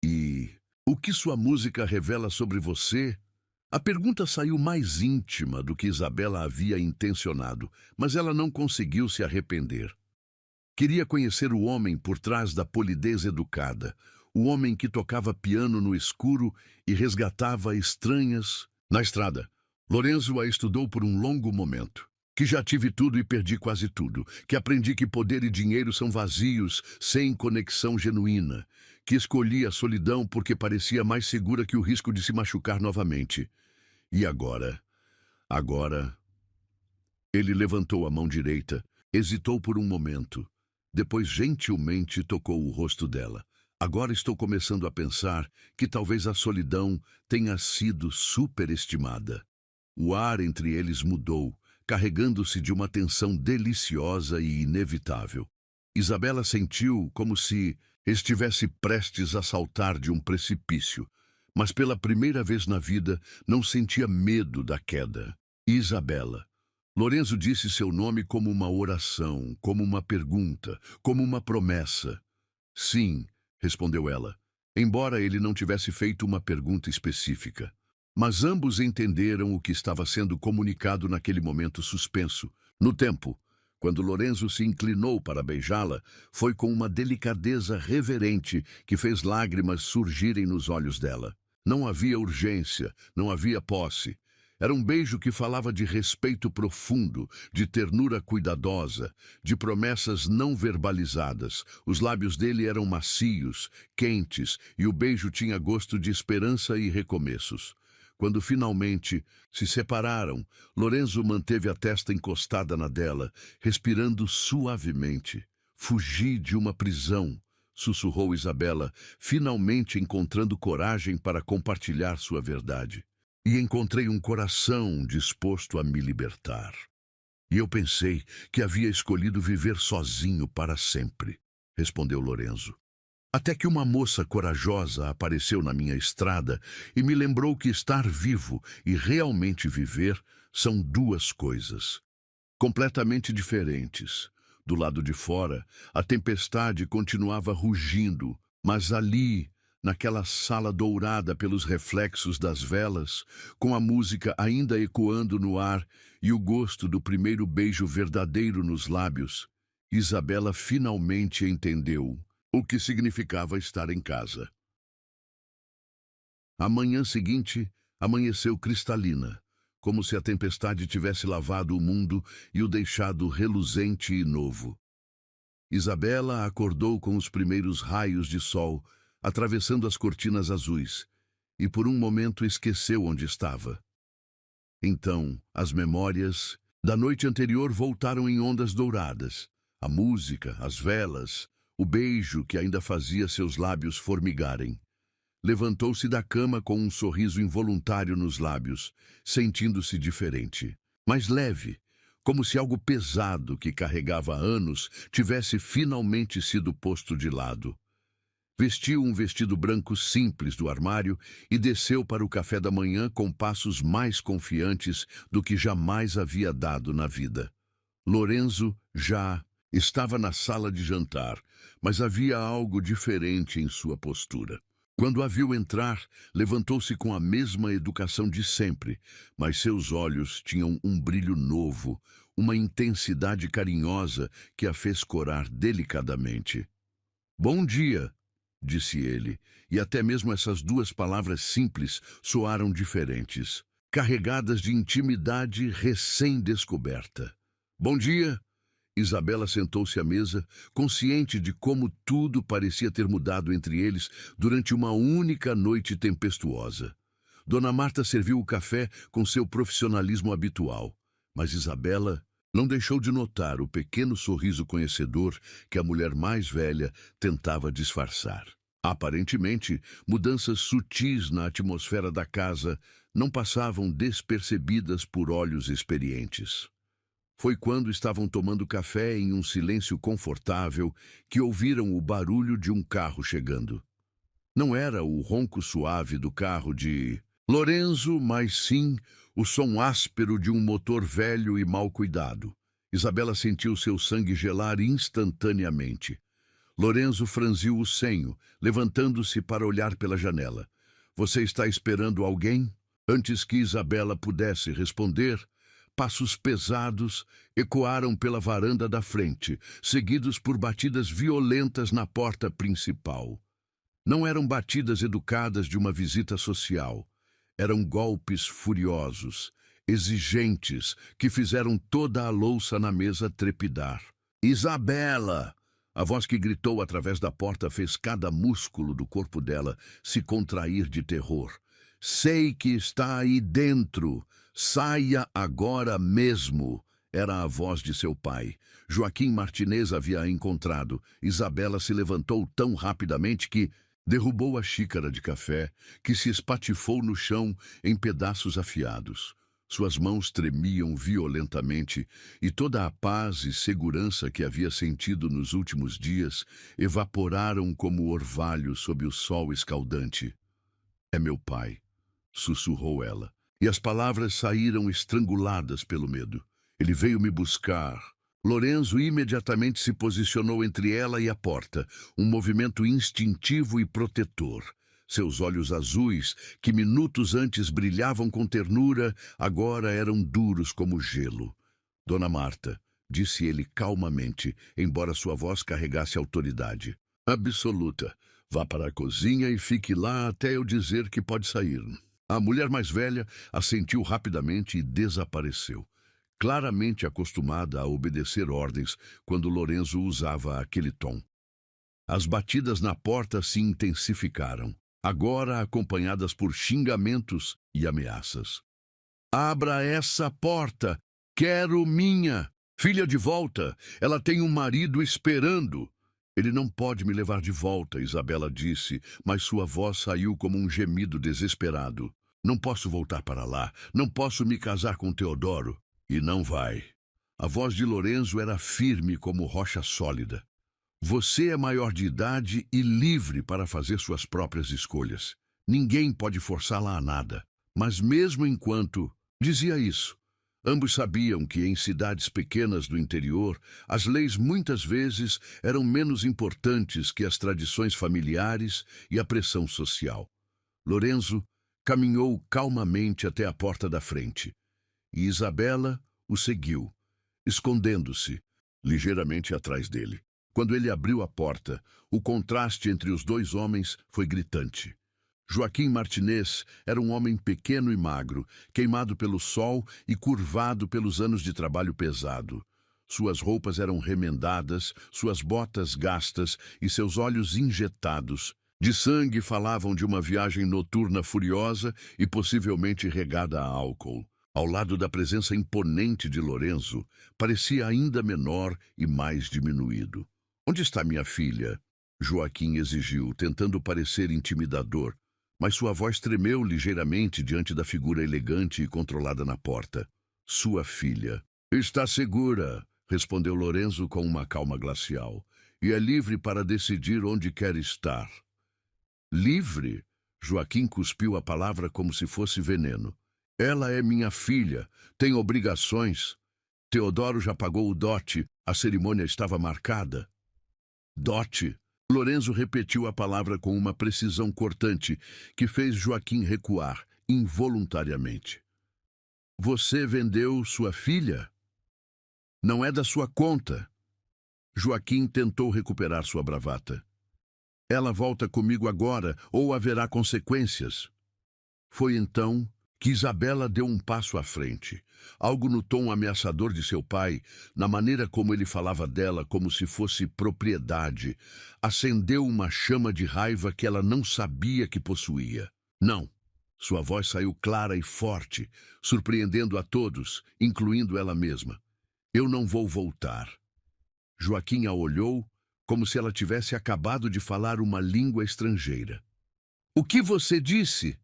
E o que sua música revela sobre você? A pergunta saiu mais íntima do que Isabela havia intencionado, mas ela não conseguiu se arrepender. Queria conhecer o homem por trás da polidez educada, o homem que tocava piano no escuro e resgatava estranhas. Na estrada, Lorenzo a estudou por um longo momento. Que já tive tudo e perdi quase tudo. Que aprendi que poder e dinheiro são vazios, sem conexão genuína. Que escolhi a solidão porque parecia mais segura que o risco de se machucar novamente. E agora? Agora... Ele levantou a mão direita, hesitou por um momento. Depois gentilmente tocou o rosto dela. Agora estou começando a pensar que talvez a solidão tenha sido superestimada. O ar entre eles mudou, carregando-se de uma tensão deliciosa e inevitável. Isabela sentiu como se estivesse prestes a saltar de um precipício, mas pela primeira vez na vida não sentia medo da queda. Isabela. Lorenzo disse seu nome como uma oração, como uma pergunta, como uma promessa. Sim, respondeu ela, embora ele não tivesse feito uma pergunta específica. Mas ambos entenderam o que estava sendo comunicado naquele momento suspenso, no tempo, Quando Lorenzo se inclinou para beijá-la, foi com uma delicadeza reverente que fez lágrimas surgirem nos olhos dela. Não havia urgência, não havia posse. Era um beijo que falava de respeito profundo, de ternura cuidadosa, de promessas não verbalizadas. Os lábios dele eram macios, quentes, e o beijo tinha gosto de esperança e recomeços. Quando finalmente se separaram, Lorenzo manteve a testa encostada na dela, respirando suavemente. Fugi de uma prisão, sussurrou Isabela, finalmente encontrando coragem para compartilhar sua verdade. E encontrei um coração disposto a me libertar. E eu pensei que havia escolhido viver sozinho para sempre, respondeu Lorenzo. Até que uma moça corajosa apareceu na minha estrada e me lembrou que estar vivo e realmente viver são duas coisas completamente diferentes. Do lado de fora, a tempestade continuava rugindo, mas ali, naquela sala dourada pelos reflexos das velas, com a música ainda ecoando no ar e o gosto do primeiro beijo verdadeiro nos lábios, Isabela finalmente entendeu o que significava estar em casa. A manhã seguinte amanheceu cristalina, como se a tempestade tivesse lavado o mundo e o deixado reluzente e novo. Isabela acordou com os primeiros raios de sol, atravessando as cortinas azuis, e por um momento esqueceu onde estava. Então, as memórias da noite anterior voltaram em ondas douradas. A música, as velas, o beijo que ainda fazia seus lábios formigarem. Levantou-se da cama com um sorriso involuntário nos lábios, sentindo-se diferente, mas leve, como se algo pesado que carregava há anos tivesse finalmente sido posto de lado. Vestiu um vestido branco simples do armário e desceu para o café da manhã com passos mais confiantes do que jamais havia dado na vida. Lorenzo já estava na sala de jantar, mas havia algo diferente em sua postura. Quando a viu entrar, levantou-se com a mesma educação de sempre, mas seus olhos tinham um brilho novo, uma intensidade carinhosa que a fez corar delicadamente. "Bom dia", disse ele, e até mesmo essas duas palavras simples soaram diferentes, carregadas de intimidade recém-descoberta. "Bom dia." Isabela sentou-se à mesa, consciente de como tudo parecia ter mudado entre eles durante uma única noite tempestuosa. Dona Marta serviu o café com seu profissionalismo habitual, mas Isabela não deixou de notar o pequeno sorriso conhecedor que a mulher mais velha tentava disfarçar. Aparentemente, mudanças sutis na atmosfera da casa não passavam despercebidas por olhos experientes. Foi quando estavam tomando café em um silêncio confortável que ouviram o barulho de um carro chegando. Não era o ronco suave do carro de Lorenzo, mas sim o som áspero de um motor velho e mal cuidado. Isabela sentiu seu sangue gelar instantaneamente. Lorenzo franziu o senho, levantando-se para olhar pela janela. "Você está esperando alguém?" Antes que Isabela pudesse responder, passos pesados ecoaram pela varanda da frente, seguidos por batidas violentas na porta principal. Não eram batidas educadas de uma visita social. Eram golpes furiosos, exigentes, que fizeram toda a louça na mesa trepidar. "Isabela!" A voz que gritou através da porta fez cada músculo do corpo dela se contrair de terror. "Sei que está aí dentro. Saia agora mesmo!" Era a voz de seu pai. Joaquim Martinez havia encontrado. Isabela se levantou tão rapidamente que derrubou a xícara de café, que se espatifou no chão em pedaços afiados. Suas mãos tremiam violentamente e toda a paz e segurança que havia sentido nos últimos dias evaporaram como orvalho sob o sol escaldante. "É meu pai", sussurrou ela, e as palavras saíram estranguladas pelo medo. "Ele veio me buscar." Lorenzo imediatamente se posicionou entre ela e a porta, um movimento instintivo e protetor. Seus olhos azuis, que minutos antes brilhavam com ternura, agora eram duros como gelo. Dona Marta, disse ele calmamente, embora sua voz carregasse autoridade. Absoluta. Vá para a cozinha e fique lá até eu dizer que pode sair. A mulher mais velha assentiu rapidamente e desapareceu, claramente acostumada a obedecer ordens quando Lorenzo usava aquele tom. As batidas na porta se intensificaram, agora acompanhadas por xingamentos e ameaças. Abra essa porta! Quero minha! Filha de volta! Ela tem um marido esperando! Ele não pode me levar de volta, Isabela disse, mas sua voz saiu como um gemido desesperado. Não posso voltar para lá, não posso me casar com Teodoro. E não vai. A voz de Lorenzo era firme como rocha sólida. Você é maior de idade e livre para fazer suas próprias escolhas. Ninguém pode forçá-la a nada. Mas mesmo enquanto dizia isso, ambos sabiam que em cidades pequenas do interior, as leis muitas vezes eram menos importantes que as tradições familiares e a pressão social. Lorenzo caminhou calmamente até a porta da frente, e Isabela o seguiu, escondendo-se ligeiramente atrás dele. Quando ele abriu a porta, o contraste entre os dois homens foi gritante. Joaquim Martinez era um homem pequeno e magro, queimado pelo sol e curvado pelos anos de trabalho pesado. Suas roupas eram remendadas, suas botas gastas e seus olhos injetados. De sangue falavam de uma viagem noturna furiosa e possivelmente regada a álcool. Ao lado da presença imponente de Lorenzo, parecia ainda menor e mais diminuído. Onde está minha filha? Joaquim exigiu, tentando parecer intimidador. Mas sua voz tremeu ligeiramente diante da figura elegante e controlada na porta. Sua filha. Está segura, respondeu Lorenzo com uma calma glacial, e é livre para decidir onde quer estar. Livre? Joaquim cuspiu a palavra como se fosse veneno. Ela é minha filha, tem obrigações. Teodoro já pagou o dote, a cerimônia estava marcada. Dote? Lorenzo repetiu a palavra com uma precisão cortante que fez Joaquim recuar, involuntariamente. Você vendeu sua filha? Não é da sua conta. Joaquim tentou recuperar sua bravata. Ela volta comigo agora, ou haverá consequências. Foi então que Isabela deu um passo à frente. Algo no tom ameaçador de seu pai, na maneira como ele falava dela como se fosse propriedade, acendeu uma chama de raiva que ela não sabia que possuía. Não. Sua voz saiu clara e forte, surpreendendo a todos, incluindo ela mesma. Eu não vou voltar. Joaquim a olhou como se ela tivesse acabado de falar uma língua estrangeira. O que você disse?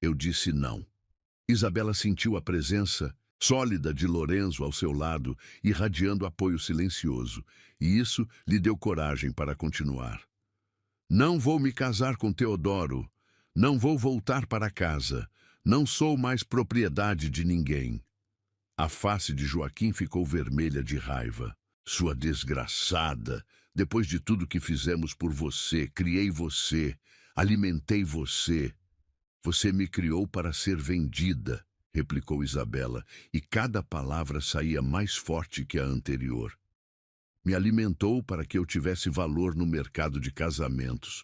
Eu disse não. Isabela sentiu a presença sólida de Lorenzo ao seu lado, irradiando apoio silencioso, e isso lhe deu coragem para continuar. Não vou me casar com Teodoro. Não vou voltar para casa. Não sou mais propriedade de ninguém. A face de Joaquim ficou vermelha de raiva. Sua desgraçada! Depois de tudo que fizemos por você, criei você, alimentei você. Você me criou para ser vendida, replicou Isabela, e cada palavra saía mais forte que a anterior. Me alimentou para que eu tivesse valor no mercado de casamentos.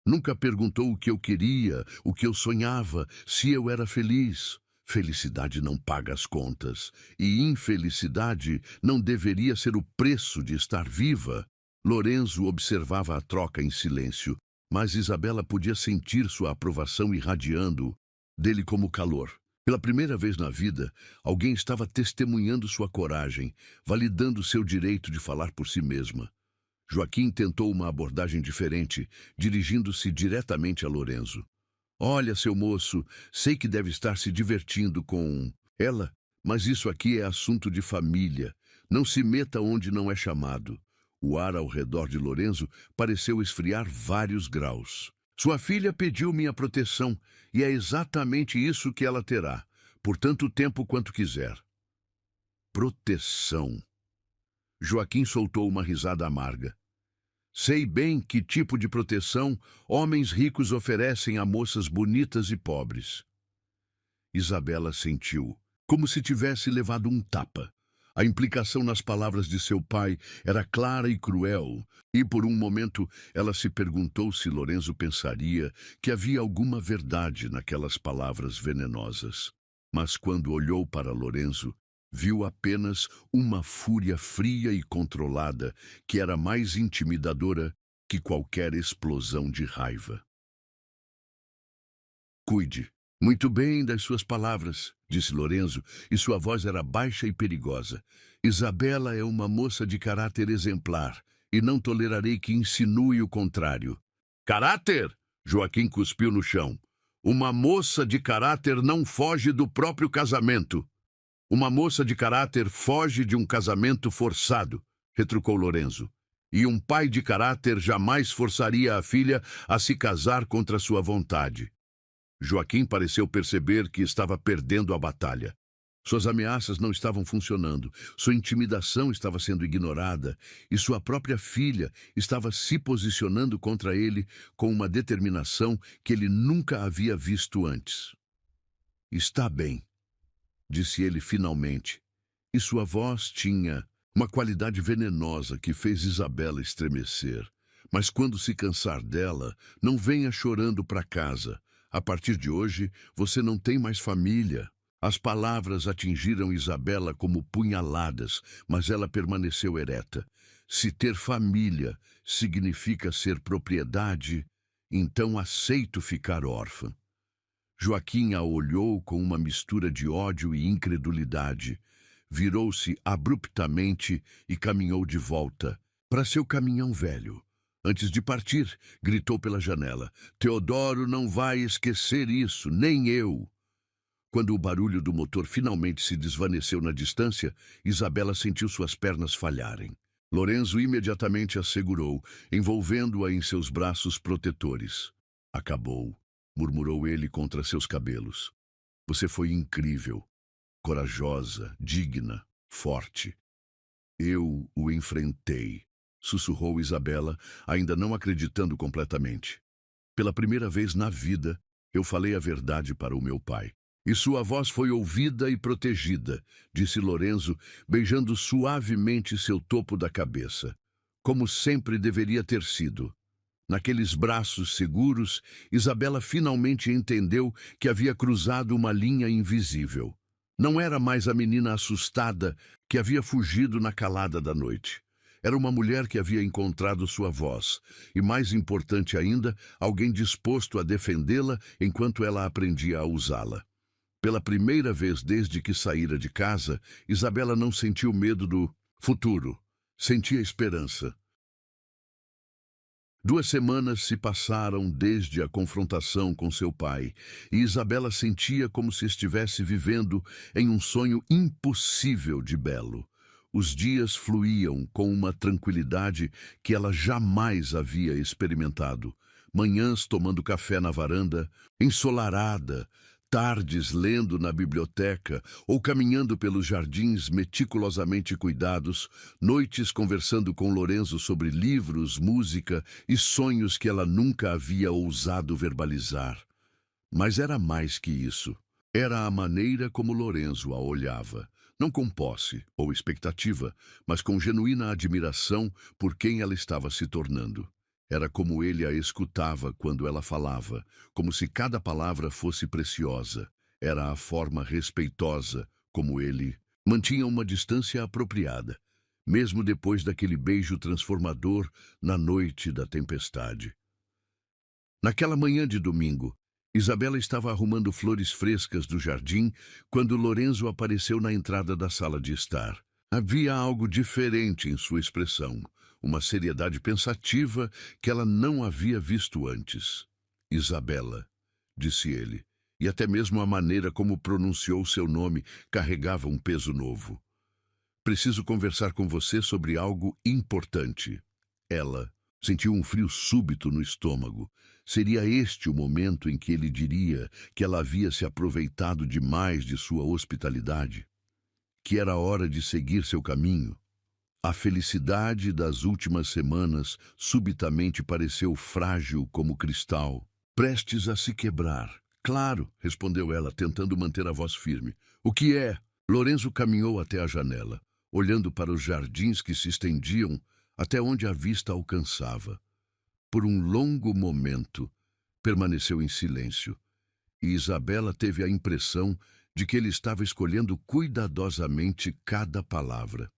Nunca perguntou o que eu queria, o que eu sonhava, se eu era feliz. Felicidade não paga as contas, e infelicidade não deveria ser o preço de estar viva. Lorenzo observava a troca em silêncio, mas Isabela podia sentir sua aprovação irradiando dele como calor. Pela primeira vez na vida, alguém estava testemunhando sua coragem, validando seu direito de falar por si mesma. Joaquim tentou uma abordagem diferente, dirigindo-se diretamente a Lorenzo. Olha, seu moço, sei que deve estar se divertindo com ela, mas isso aqui é assunto de família. Não se meta onde não é chamado. O ar ao redor de Lorenzo pareceu esfriar vários graus. Sua filha pediu minha proteção, e é exatamente isso que ela terá, por tanto tempo quanto quiser. Proteção. Joaquim soltou uma risada amarga. Sei bem que tipo de proteção homens ricos oferecem a moças bonitas e pobres. Isabela sentiu, como se tivesse levado um tapa. A implicação nas palavras de seu pai era clara e cruel, e por um momento ela se perguntou se Lorenzo pensaria que havia alguma verdade naquelas palavras venenosas. Mas quando olhou para Lorenzo, viu apenas uma fúria fria e controlada que era mais intimidadora que qualquer explosão de raiva. Cuide muito bem das suas palavras, disse Lorenzo, e sua voz era baixa e perigosa. Isabela é uma moça de caráter exemplar, e não tolerarei que insinue o contrário. Caráter? Joaquim cuspiu no chão. Uma moça de caráter não foge do próprio casamento. Uma moça de caráter foge de um casamento forçado, retrucou Lorenzo. E um pai de caráter jamais forçaria a filha a se casar contra sua vontade. Joaquim pareceu perceber que estava perdendo a batalha. Suas ameaças não estavam funcionando, sua intimidação estava sendo ignorada e sua própria filha estava se posicionando contra ele com uma determinação que ele nunca havia visto antes. Está bem, disse ele finalmente, e sua voz tinha uma qualidade venenosa que fez Isabela estremecer. Mas quando se cansar dela, não venha chorando para casa. A partir de hoje, você não tem mais família. As palavras atingiram Isabela como punhaladas, mas ela permaneceu ereta. Se ter família significa ser propriedade, então aceito ficar órfã. Joaquim a olhou com uma mistura de ódio e incredulidade. Virou-se abruptamente e caminhou de volta para seu caminhão velho. Antes de partir, gritou pela janela: Teodoro não vai esquecer isso, nem eu. Quando o barulho do motor finalmente se desvaneceu na distância, Isabela sentiu suas pernas falharem. Lorenzo imediatamente a segurou, envolvendo-a em seus braços protetores. Acabou, murmurou ele contra seus cabelos. Você foi incrível, corajosa, digna, forte. Eu o enfrentei, sussurrou Isabela, ainda não acreditando completamente. Pela primeira vez na vida, eu falei a verdade para o meu pai. E sua voz foi ouvida e protegida, disse Lorenzo, beijando suavemente seu topo da cabeça. Como sempre deveria ter sido. Naqueles braços seguros, Isabela finalmente entendeu que havia cruzado uma linha invisível. Não era mais a menina assustada que havia fugido na calada da noite. Era uma mulher que havia encontrado sua voz, e mais importante ainda, alguém disposto a defendê-la enquanto ela aprendia a usá-la. Pela primeira vez desde que saíra de casa, Isabela não sentiu medo do futuro, sentia esperança. 2 semanas se passaram desde a confrontação com seu pai, e Isabela sentia como se estivesse vivendo em um sonho impossível de belo. Os dias fluíam com uma tranquilidade que ela jamais havia experimentado. Manhãs tomando café na varanda, ensolarada, tardes lendo na biblioteca ou caminhando pelos jardins meticulosamente cuidados, noites conversando com Lorenzo sobre livros, música e sonhos que ela nunca havia ousado verbalizar. Mas era mais que isso. Era a maneira como Lorenzo a olhava. Não com posse ou expectativa, mas com genuína admiração por quem ela estava se tornando. Era como ele a escutava quando ela falava, como se cada palavra fosse preciosa. Era a forma respeitosa como ele mantinha uma distância apropriada, mesmo depois daquele beijo transformador na noite da tempestade. Naquela manhã de domingo, Isabela estava arrumando flores frescas do jardim quando Lorenzo apareceu na entrada da sala de estar. Havia algo diferente em sua expressão, uma seriedade pensativa que ela não havia visto antes. Isabela, disse ele, e até mesmo a maneira como pronunciou seu nome carregava um peso novo. Preciso conversar com você sobre algo importante. Ela sentiu um frio súbito no estômago. Seria este o momento em que ele diria que ela havia se aproveitado demais de sua hospitalidade? Que era hora de seguir seu caminho? A felicidade das últimas semanas subitamente pareceu frágil como cristal, prestes a se quebrar. Claro, respondeu ela, tentando manter a voz firme. O que é? Lorenzo caminhou até a janela. olhando para os jardins que se estendiam até onde a vista alcançava. Por um longo momento, permaneceu em silêncio, e Isabela teve a impressão de que ele estava escolhendo cuidadosamente cada palavra.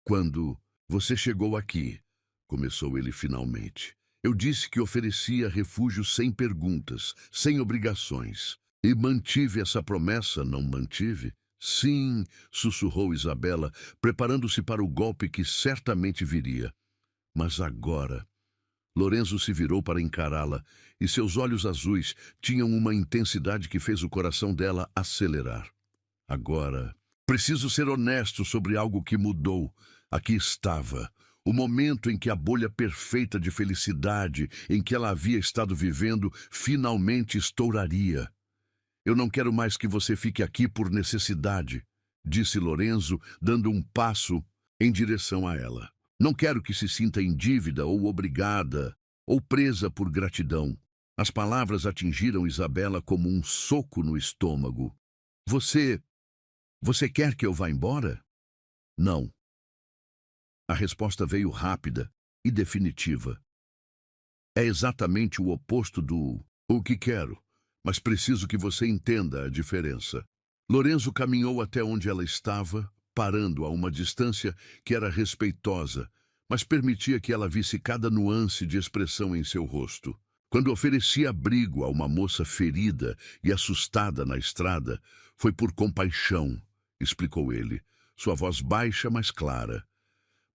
Quando você chegou aqui, começou ele finalmente, eu disse que oferecia refúgio sem perguntas, sem obrigações. E mantive essa promessa, não mantive? Sim, sussurrou Isabela, preparando-se para o golpe que certamente viria. Mas agora... Lorenzo se virou para encará-la, e seus olhos azuis tinham uma intensidade que fez o coração dela acelerar. Agora, preciso ser honesto sobre algo que mudou. Aqui estava, o momento em que a bolha perfeita de felicidade em que ela havia estado vivendo finalmente estouraria. Eu não quero mais que você fique aqui por necessidade, disse Lorenzo, dando um passo em direção a ela. Não quero que se sinta em dívida ou obrigada ou presa por gratidão. As palavras atingiram Isabela como um soco no estômago. Você quer que eu vá embora? Não. A resposta veio rápida e definitiva. É exatamente o oposto do o que quero, mas preciso que você entenda a diferença. Lorenzo caminhou até onde ela estava, parando a uma distância que era respeitosa, mas permitia que ela visse cada nuance de expressão em seu rosto. Quando oferecia abrigo a uma moça ferida e assustada na estrada, foi por compaixão, explicou ele, sua voz baixa, mas clara.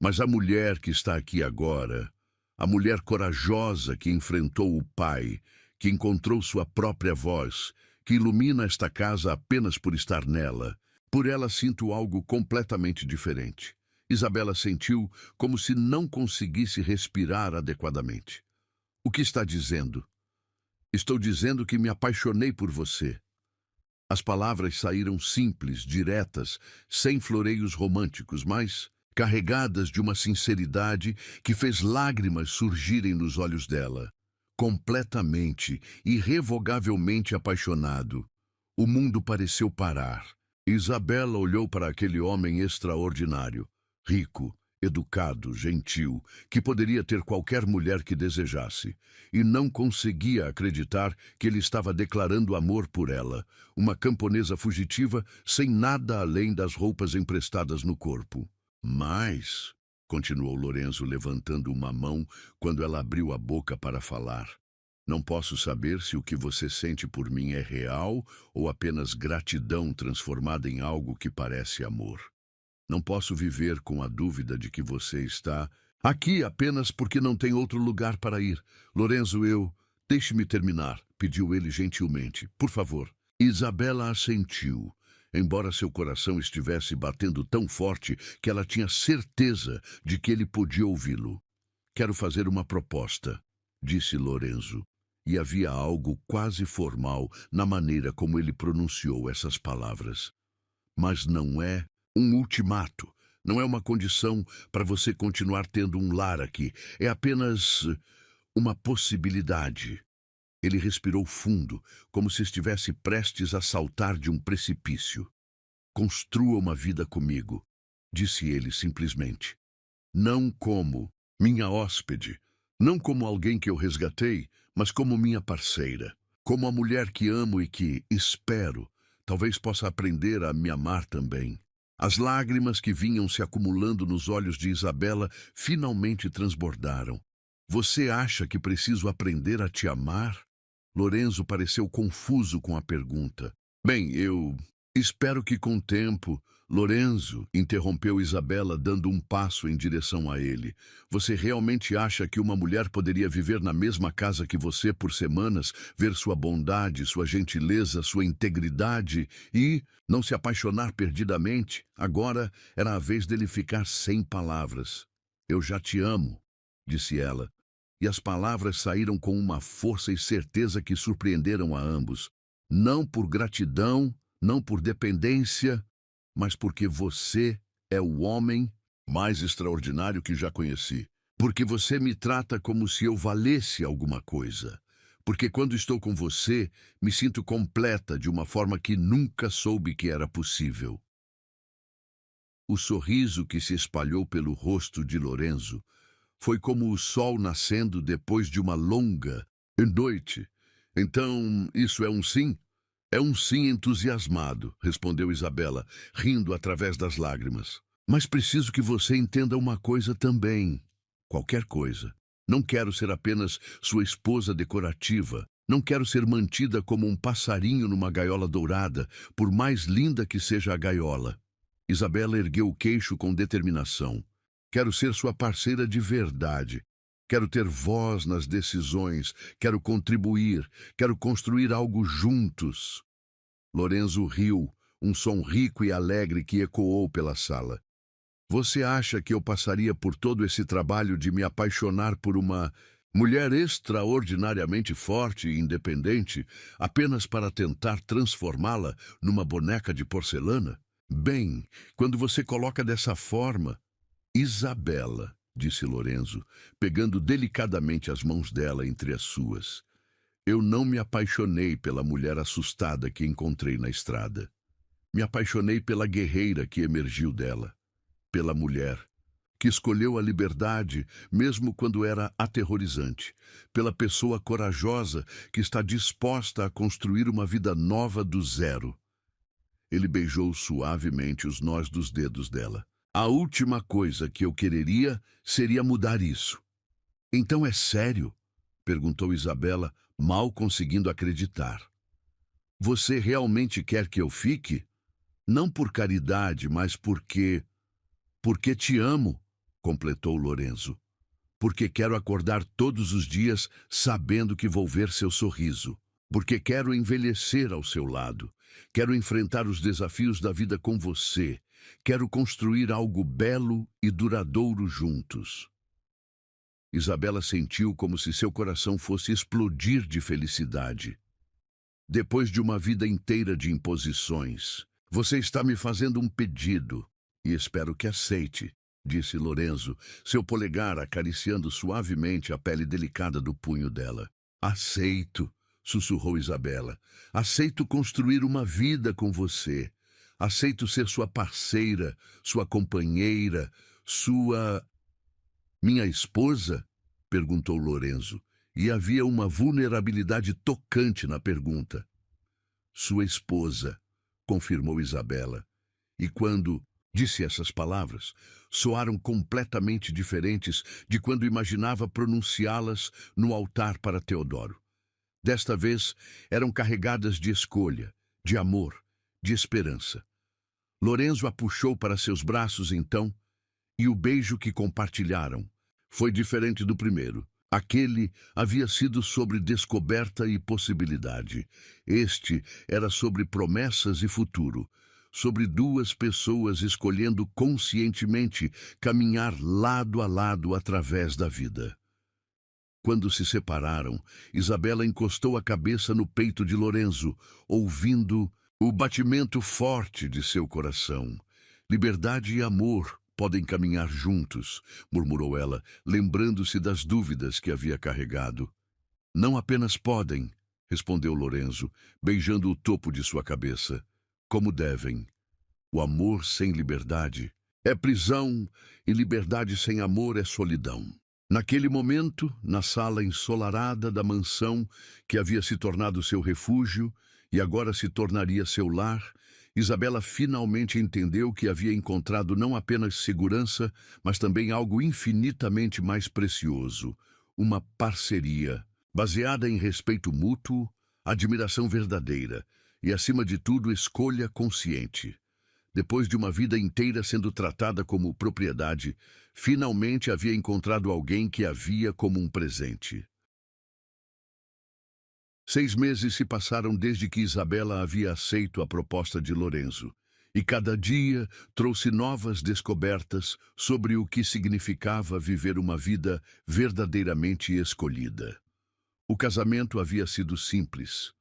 Mas a mulher que está aqui agora, a mulher corajosa que enfrentou o pai, que encontrou sua própria voz, que ilumina esta casa apenas por estar nela, por ela sinto algo completamente diferente. Isabela sentiu como se não conseguisse respirar adequadamente. O que está dizendo? Estou dizendo que me apaixonei por você. As palavras saíram simples, diretas, sem floreios românticos, mas carregadas de uma sinceridade que fez lágrimas surgirem nos olhos dela. Completamente, irrevogavelmente apaixonado, o mundo pareceu parar. Isabela olhou para aquele homem extraordinário, rico, educado, gentil, que poderia ter qualquer mulher que desejasse, e não conseguia acreditar que ele estava declarando amor por ela, uma camponesa fugitiva sem nada além das roupas emprestadas no corpo. Mas, continuou Lorenzo levantando uma mão quando ela abriu a boca para falar, não posso saber se o que você sente por mim é real ou apenas gratidão transformada em algo que parece amor. Não posso viver com a dúvida de que você está aqui apenas porque não tem outro lugar para ir. Lorenzo, deixe-me terminar, pediu ele gentilmente. Por favor. Isabela assentiu, embora seu coração estivesse batendo tão forte que ela tinha certeza de que ele podia ouvi-lo. Quero fazer uma proposta, disse Lorenzo. E havia algo quase formal na maneira como ele pronunciou essas palavras. Mas não é um ultimato, não é uma condição para você continuar tendo um lar aqui. É apenas uma possibilidade. Ele respirou fundo, como se estivesse prestes a saltar de um precipício. Construa uma vida comigo, disse ele simplesmente. Não como minha hóspede, não como alguém que eu resgatei, mas como minha parceira, como a mulher que amo e que, espero, talvez possa aprender a me amar também. As lágrimas que vinham se acumulando nos olhos de Isabela finalmente transbordaram. Você acha que preciso aprender a te amar? Lorenzo pareceu confuso com a pergunta. Bem, eu espero que com o tempo... Lorenzo, interrompeu Isabela, dando um passo em direção a ele. Você realmente acha que uma mulher poderia viver na mesma casa que você por semanas, ver sua bondade, sua gentileza, sua integridade e não se apaixonar perdidamente? Agora era a vez dele ficar sem palavras. Eu já te amo, disse ela, e as palavras saíram com uma força e certeza que surpreenderam a ambos. Não por gratidão, não por dependência, mas porque você é o homem mais extraordinário que já conheci. Porque você me trata como se eu valesse alguma coisa. Porque quando estou com você, me sinto completa de uma forma que nunca soube que era possível. O sorriso que se espalhou pelo rosto de Lorenzo foi como o sol nascendo depois de uma longa noite. Então, isso é um sim? É um sim entusiasmado, respondeu Isabela, rindo através das lágrimas. Mas preciso que você entenda uma coisa também. Qualquer coisa. Não quero ser apenas sua esposa decorativa. Não quero ser mantida como um passarinho numa gaiola dourada, por mais linda que seja a gaiola. Isabela ergueu o queixo com determinação. Quero ser sua parceira de verdade. Quero ter voz nas decisões. Quero contribuir. Quero construir algo juntos. Lorenzo riu, um som rico e alegre que ecoou pela sala. Você acha que eu passaria por todo esse trabalho de me apaixonar por uma mulher extraordinariamente forte e independente apenas para tentar transformá-la numa boneca de porcelana? Bem, quando você coloca dessa forma... Isabela, disse Lorenzo, pegando delicadamente as mãos dela entre as suas. Eu não me apaixonei pela mulher assustada que encontrei na estrada. Me apaixonei pela guerreira que emergiu dela. Pela mulher que escolheu a liberdade, mesmo quando era aterrorizante. Pela pessoa corajosa que está disposta a construir uma vida nova do zero. Ele beijou suavemente os nós dos dedos dela. A última coisa que eu quereria seria mudar isso. Então é sério? Perguntou Isabela, mal conseguindo acreditar. Você realmente quer que eu fique? Não por caridade, mas porque te amo, completou Lorenzo. Porque quero acordar todos os dias sabendo que vou ver seu sorriso. Porque quero envelhecer ao seu lado. Quero enfrentar os desafios da vida com você. Quero construir algo belo e duradouro juntos. Isabela sentiu como se seu coração fosse explodir de felicidade. Depois de uma vida inteira de imposições, você está me fazendo um pedido, e espero que aceite, disse Lorenzo, seu polegar acariciando suavemente a pele delicada do punho dela. Aceito, sussurrou Isabela. Aceito construir uma vida com você. Aceito ser sua parceira, sua companheira, sua... Minha esposa? Perguntou Lorenzo, e havia uma vulnerabilidade tocante na pergunta. Sua esposa, confirmou Isabela, e quando disse essas palavras, soaram completamente diferentes de quando imaginava pronunciá-las no altar para Teodoro. Desta vez, eram carregadas de escolha, de amor, de esperança. Lorenzo a puxou para seus braços então, e o beijo que compartilharam foi diferente do primeiro. Aquele havia sido sobre descoberta e possibilidade. Este era sobre promessas e futuro, sobre duas pessoas escolhendo conscientemente caminhar lado a lado através da vida. Quando se separaram, Isabela encostou a cabeça no peito de Lorenzo, ouvindo o batimento forte de seu coração. Liberdade e amor podem caminhar juntos, murmurou ela, lembrando-se das dúvidas que havia carregado. Não apenas podem, respondeu Lorenzo, beijando o topo de sua cabeça. Como devem. O amor sem liberdade é prisão e liberdade sem amor é solidão. Naquele momento, na sala ensolarada da mansão que havia se tornado seu refúgio e agora se tornaria seu lar, Isabela finalmente entendeu que havia encontrado não apenas segurança, mas também algo infinitamente mais precioso, uma parceria, baseada em respeito mútuo, admiração verdadeira e, acima de tudo, escolha consciente. Depois de uma vida inteira sendo tratada como propriedade, finalmente havia encontrado alguém que a via como um presente. 6 meses se passaram desde que Isabela havia aceito a proposta de Lorenzo, e cada dia trouxe novas descobertas sobre o que significava viver uma vida verdadeiramente escolhida. O casamento havia sido simples,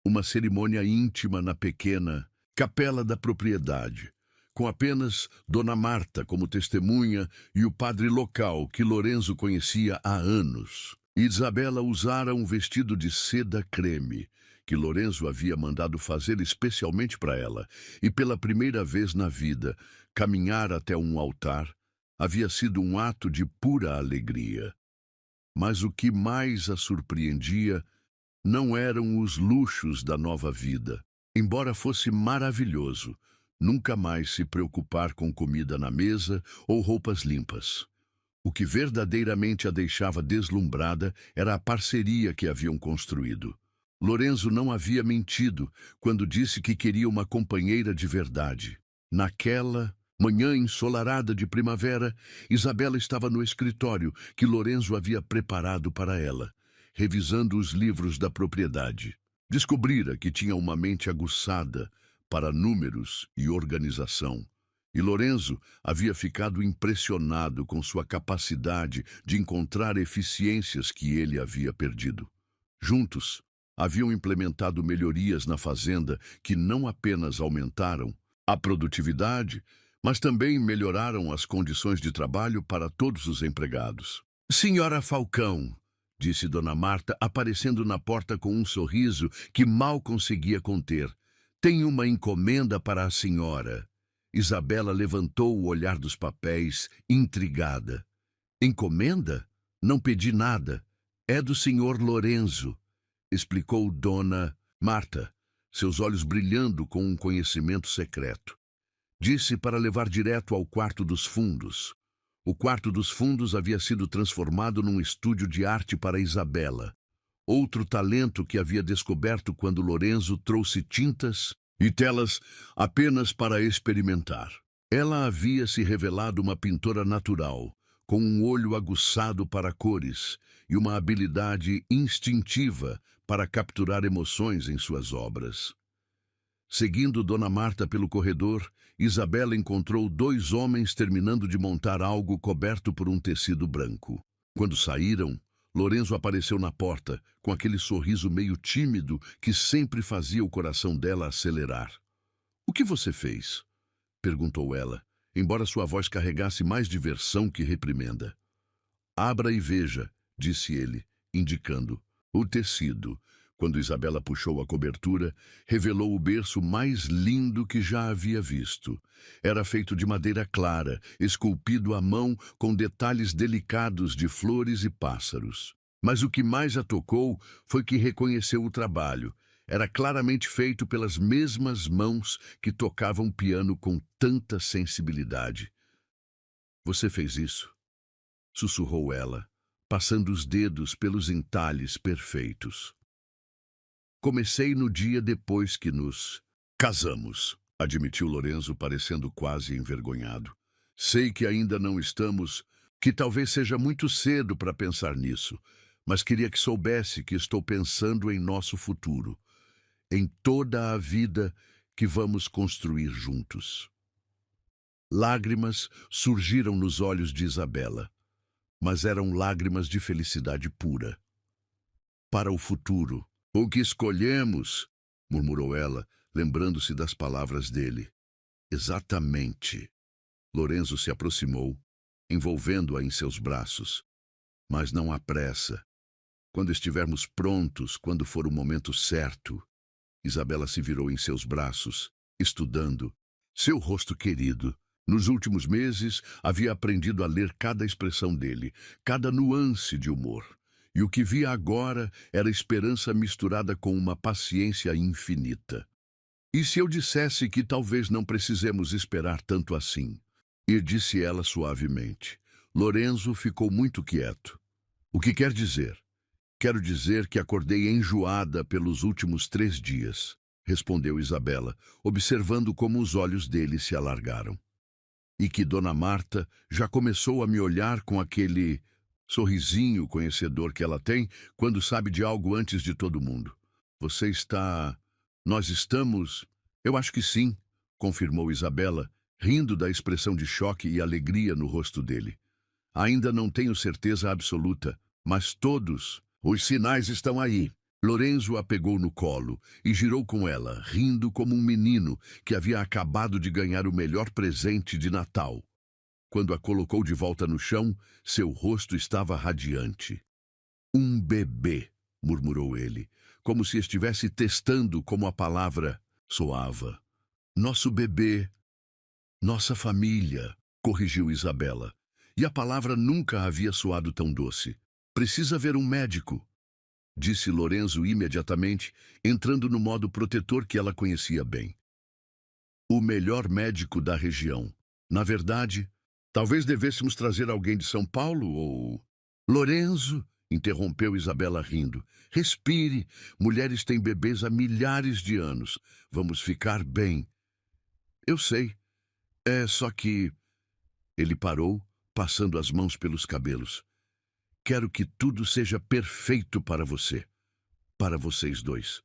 uma cerimônia íntima na pequena capela da propriedade, com apenas Dona Marta como testemunha e o padre local que Lorenzo conhecia há anos. Isabela usara um vestido de seda creme, que Lorenzo havia mandado fazer especialmente para ela, e pela primeira vez na vida, caminhar até um altar havia sido um ato de pura alegria. Mas o que mais a surpreendia não eram os luxos da nova vida. Embora fosse maravilhoso, nunca mais se preocupar com comida na mesa ou roupas limpas. O que verdadeiramente a deixava deslumbrada era a parceria que haviam construído. Lorenzo não havia mentido quando disse que queria uma companheira de verdade. Naquela manhã ensolarada de primavera, Isabela estava no escritório que Lorenzo havia preparado para ela, revisando os livros da propriedade. Descobrira que tinha uma mente aguçada para números e organização. E Lorenzo havia ficado impressionado com sua capacidade de encontrar eficiências que ele havia perdido. Juntos, haviam implementado melhorias na fazenda que não apenas aumentaram a produtividade, mas também melhoraram as condições de trabalho para todos os empregados. "Senhora Falcão", disse Dona Marta, aparecendo na porta com um sorriso que mal conseguia conter, "tenho uma encomenda para a senhora." Isabela levantou o olhar dos papéis, intrigada. "Encomenda? Não pedi nada. É do senhor Lorenzo", explicou Dona Marta, seus olhos brilhando com um conhecimento secreto. Disse para levar direto ao quarto dos fundos. O quarto dos fundos havia sido transformado num estúdio de arte para Isabela, outro talento que havia descoberto quando Lorenzo trouxe tintas e telas apenas para experimentar. Ela havia se revelado uma pintora natural, com um olho aguçado para cores e uma habilidade instintiva para capturar emoções em suas obras. Seguindo Dona Marta pelo corredor, Isabela encontrou dois homens terminando de montar algo coberto por um tecido branco. Quando saíram, Lorenzo apareceu na porta, com aquele sorriso meio tímido que sempre fazia o coração dela acelerar. "O que você fez?" perguntou ela, embora sua voz carregasse mais diversão que reprimenda. "Abra e veja", disse ele, indicando. O tecido, quando Isabela puxou a cobertura, revelou o berço mais lindo que já havia visto. Era feito de madeira clara, esculpido à mão com detalhes delicados de flores e pássaros. Mas o que mais a tocou foi que reconheceu o trabalho. Era claramente feito pelas mesmas mãos que tocavam piano com tanta sensibilidade. "Você fez isso?" sussurrou ela, passando os dedos pelos entalhes perfeitos. "Comecei no dia depois que nos casamos", admitiu Lorenzo, parecendo quase envergonhado. "Sei que ainda não estamos, que talvez seja muito cedo para pensar nisso, mas queria que soubesse que estou pensando em nosso futuro, em toda a vida que vamos construir juntos." Lágrimas surgiram nos olhos de Isabela, mas eram lágrimas de felicidade pura. "Para o futuro. O que escolhemos", murmurou ela, lembrando-se das palavras dele. "Exatamente." Lorenzo se aproximou, envolvendo-a em seus braços. "Mas não há pressa. Quando estivermos prontos, quando for o momento certo." Isabela se virou em seus braços, estudando seu rosto querido. Nos últimos meses, havia aprendido a ler cada expressão dele, cada nuance de humor. E o que via agora era esperança misturada com uma paciência infinita. "E se eu dissesse que talvez não precisemos esperar tanto assim?" E disse ela suavemente. Lorenzo ficou muito quieto. "O que quer dizer?" "Quero dizer que acordei enjoada pelos últimos 3 dias", respondeu Isabela, observando como os olhos dele se alargaram. "E que Dona Marta já começou a me olhar com aquele sorrisinho conhecedor que ela tem quando sabe de algo antes de todo mundo. Você está... Nós estamos... Eu acho que sim", confirmou Isabela, rindo da expressão de choque e alegria no rosto dele. "Ainda não tenho certeza absoluta, mas todos os sinais estão aí." Lorenzo a pegou no colo e girou com ela, rindo como um menino que havia acabado de ganhar o melhor presente de Natal. Quando a colocou de volta no chão, seu rosto estava radiante. "Um bebê", murmurou ele, como se estivesse testando como a palavra soava. Nosso bebê, nossa família, corrigiu Isabela. E a palavra nunca havia soado tão doce. Precisa ver um médico, disse Lorenzo imediatamente, entrando no modo protetor que ela conhecia bem. O melhor médico da região. Na verdade, talvez devêssemos trazer alguém de São Paulo ou... Lorenzo, interrompeu Isabela rindo. Respire, mulheres têm bebês há milhares de anos. Vamos ficar bem. Eu sei. É só que... Ele parou, passando as mãos pelos cabelos. Quero que tudo seja perfeito para você. Para vocês dois.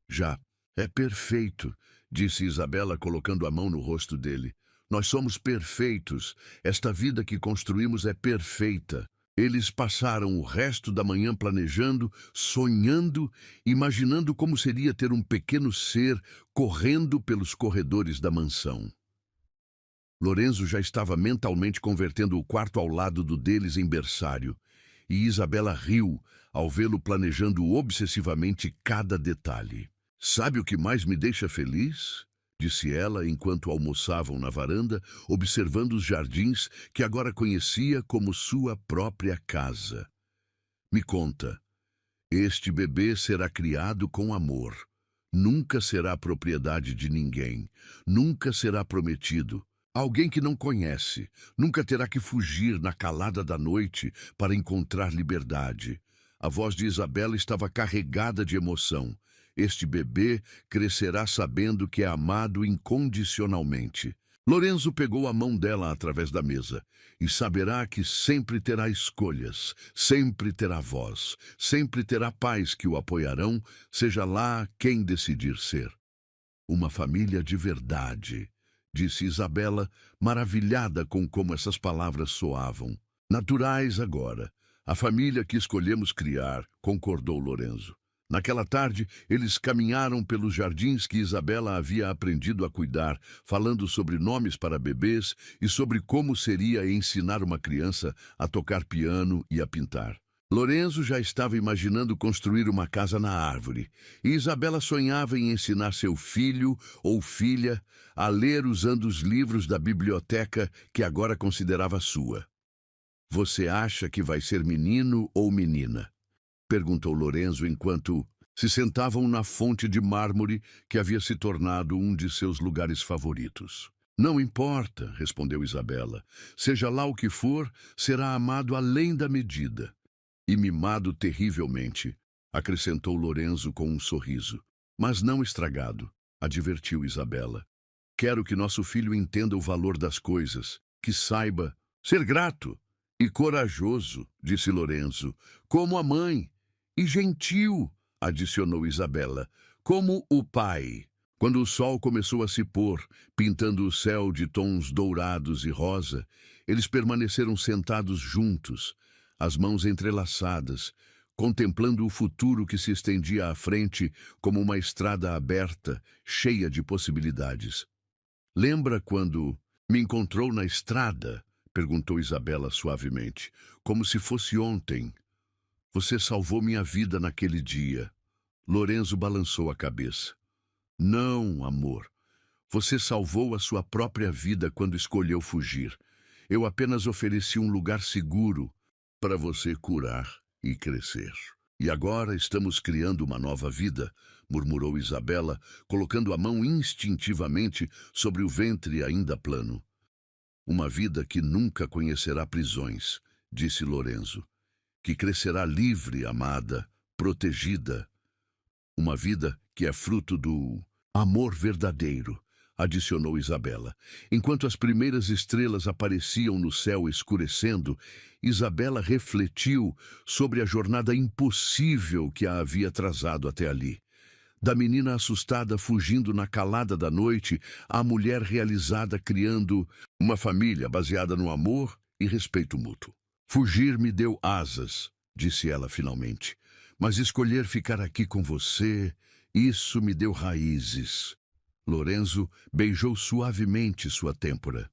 Já é perfeito, disse Isabela, colocando a mão no rosto dele. Nós somos perfeitos. Esta vida que construímos é perfeita. Eles passaram o resto da manhã planejando, sonhando, imaginando como seria ter um pequeno ser correndo pelos corredores da mansão. Lorenzo já estava mentalmente convertendo o quarto ao lado do deles em berçário, e Isabela riu ao vê-lo planejando obsessivamente cada detalhe. Sabe o que mais me deixa feliz? Disse ela enquanto almoçavam na varanda, observando os jardins que agora conhecia como sua própria casa. Me conta, este bebê será criado com amor. Nunca será propriedade de ninguém. Nunca será prometido. Alguém que não conhece. Nunca terá que fugir na calada da noite para encontrar liberdade. A voz de Isabela estava carregada de emoção. Este bebê crescerá sabendo que é amado incondicionalmente. Lorenzo pegou a mão dela através da mesa e saberá que sempre terá escolhas, sempre terá voz, sempre terá pais que o apoiarão, seja lá quem decidir ser. Uma família de verdade, disse Isabela, maravilhada com como essas palavras soavam. Naturais agora. A família que escolhemos criar, concordou Lorenzo. Naquela tarde, eles caminharam pelos jardins que Isabela havia aprendido a cuidar, falando sobre nomes para bebês e sobre como seria ensinar uma criança a tocar piano e a pintar. Lorenzo já estava imaginando construir uma casa na árvore, e Isabela sonhava em ensinar seu filho ou filha a ler usando os livros da biblioteca que agora considerava sua. Você acha que vai ser menino ou menina? Perguntou Lorenzo enquanto se sentavam na fonte de mármore que havia se tornado um de seus lugares favoritos. Não importa, respondeu Isabela. Seja lá o que for, será amado além da medida. E mimado terrivelmente, acrescentou Lorenzo com um sorriso. Mas não estragado, advertiu Isabela. Quero que nosso filho entenda o valor das coisas, que saiba ser grato e corajoso, disse Lorenzo, como a mãe. E gentil, adicionou Isabela, como o pai. Quando o sol começou a se pôr, pintando o céu de tons dourados e rosa, eles permaneceram sentados juntos, as mãos entrelaçadas, contemplando o futuro que se estendia à frente como uma estrada aberta, cheia de possibilidades. Lembra quando me encontrou na estrada? Perguntou Isabela suavemente, como se fosse ontem. Você salvou minha vida naquele dia. Lorenzo balançou a cabeça. Não, amor. Você salvou a sua própria vida quando escolheu fugir. Eu apenas ofereci um lugar seguro para você curar e crescer. E agora estamos criando uma nova vida, murmurou Isabela, colocando a mão instintivamente sobre o ventre ainda plano. Uma vida que nunca conhecerá prisões, disse Lorenzo. Que crescerá livre, amada, protegida. Uma vida que é fruto do amor verdadeiro, adicionou Isabela. Enquanto as primeiras estrelas apareciam no céu escurecendo, Isabela refletiu sobre a jornada impossível que a havia trazado até ali. Da menina assustada fugindo na calada da noite, à mulher realizada criando uma família baseada no amor e respeito mútuo. Fugir me deu asas, disse ela finalmente, mas escolher ficar aqui com você, isso me deu raízes. Lorenzo beijou suavemente sua têmpora.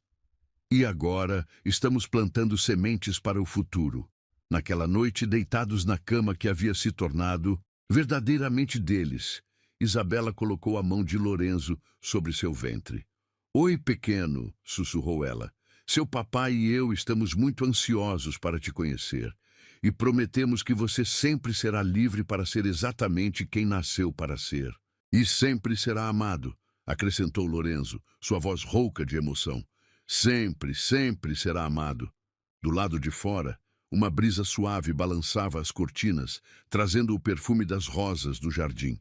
E agora estamos plantando sementes para o futuro. Naquela noite, deitados na cama que havia se tornado Verdadeiramente deles. Isabela colocou a mão de Lorenzo sobre seu ventre. Oi, pequeno, sussurrou ela. Seu papai e eu estamos muito ansiosos para te conhecer. E prometemos que você sempre será livre para ser exatamente quem nasceu para ser. E sempre será amado, acrescentou Lorenzo, sua voz rouca de emoção. Sempre, sempre será amado. Do lado de fora, uma brisa suave balançava as cortinas, trazendo o perfume das rosas do jardim.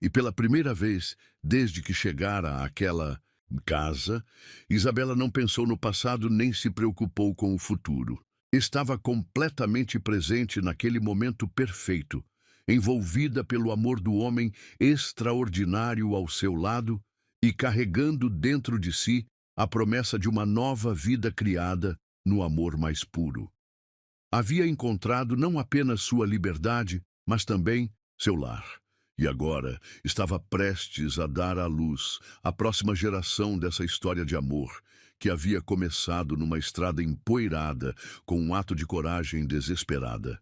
E pela primeira vez, desde que chegara àquela casa, Isabela não pensou no passado nem se preocupou com o futuro. Estava completamente presente naquele momento perfeito, envolvida pelo amor do homem extraordinário ao seu lado e carregando dentro de si a promessa de uma nova vida criada no amor mais puro. Havia encontrado não apenas sua liberdade, mas também seu lar. E agora estava prestes a dar à luz a próxima geração dessa história de amor, que havia começado numa estrada empoeirada com um ato de coragem desesperada.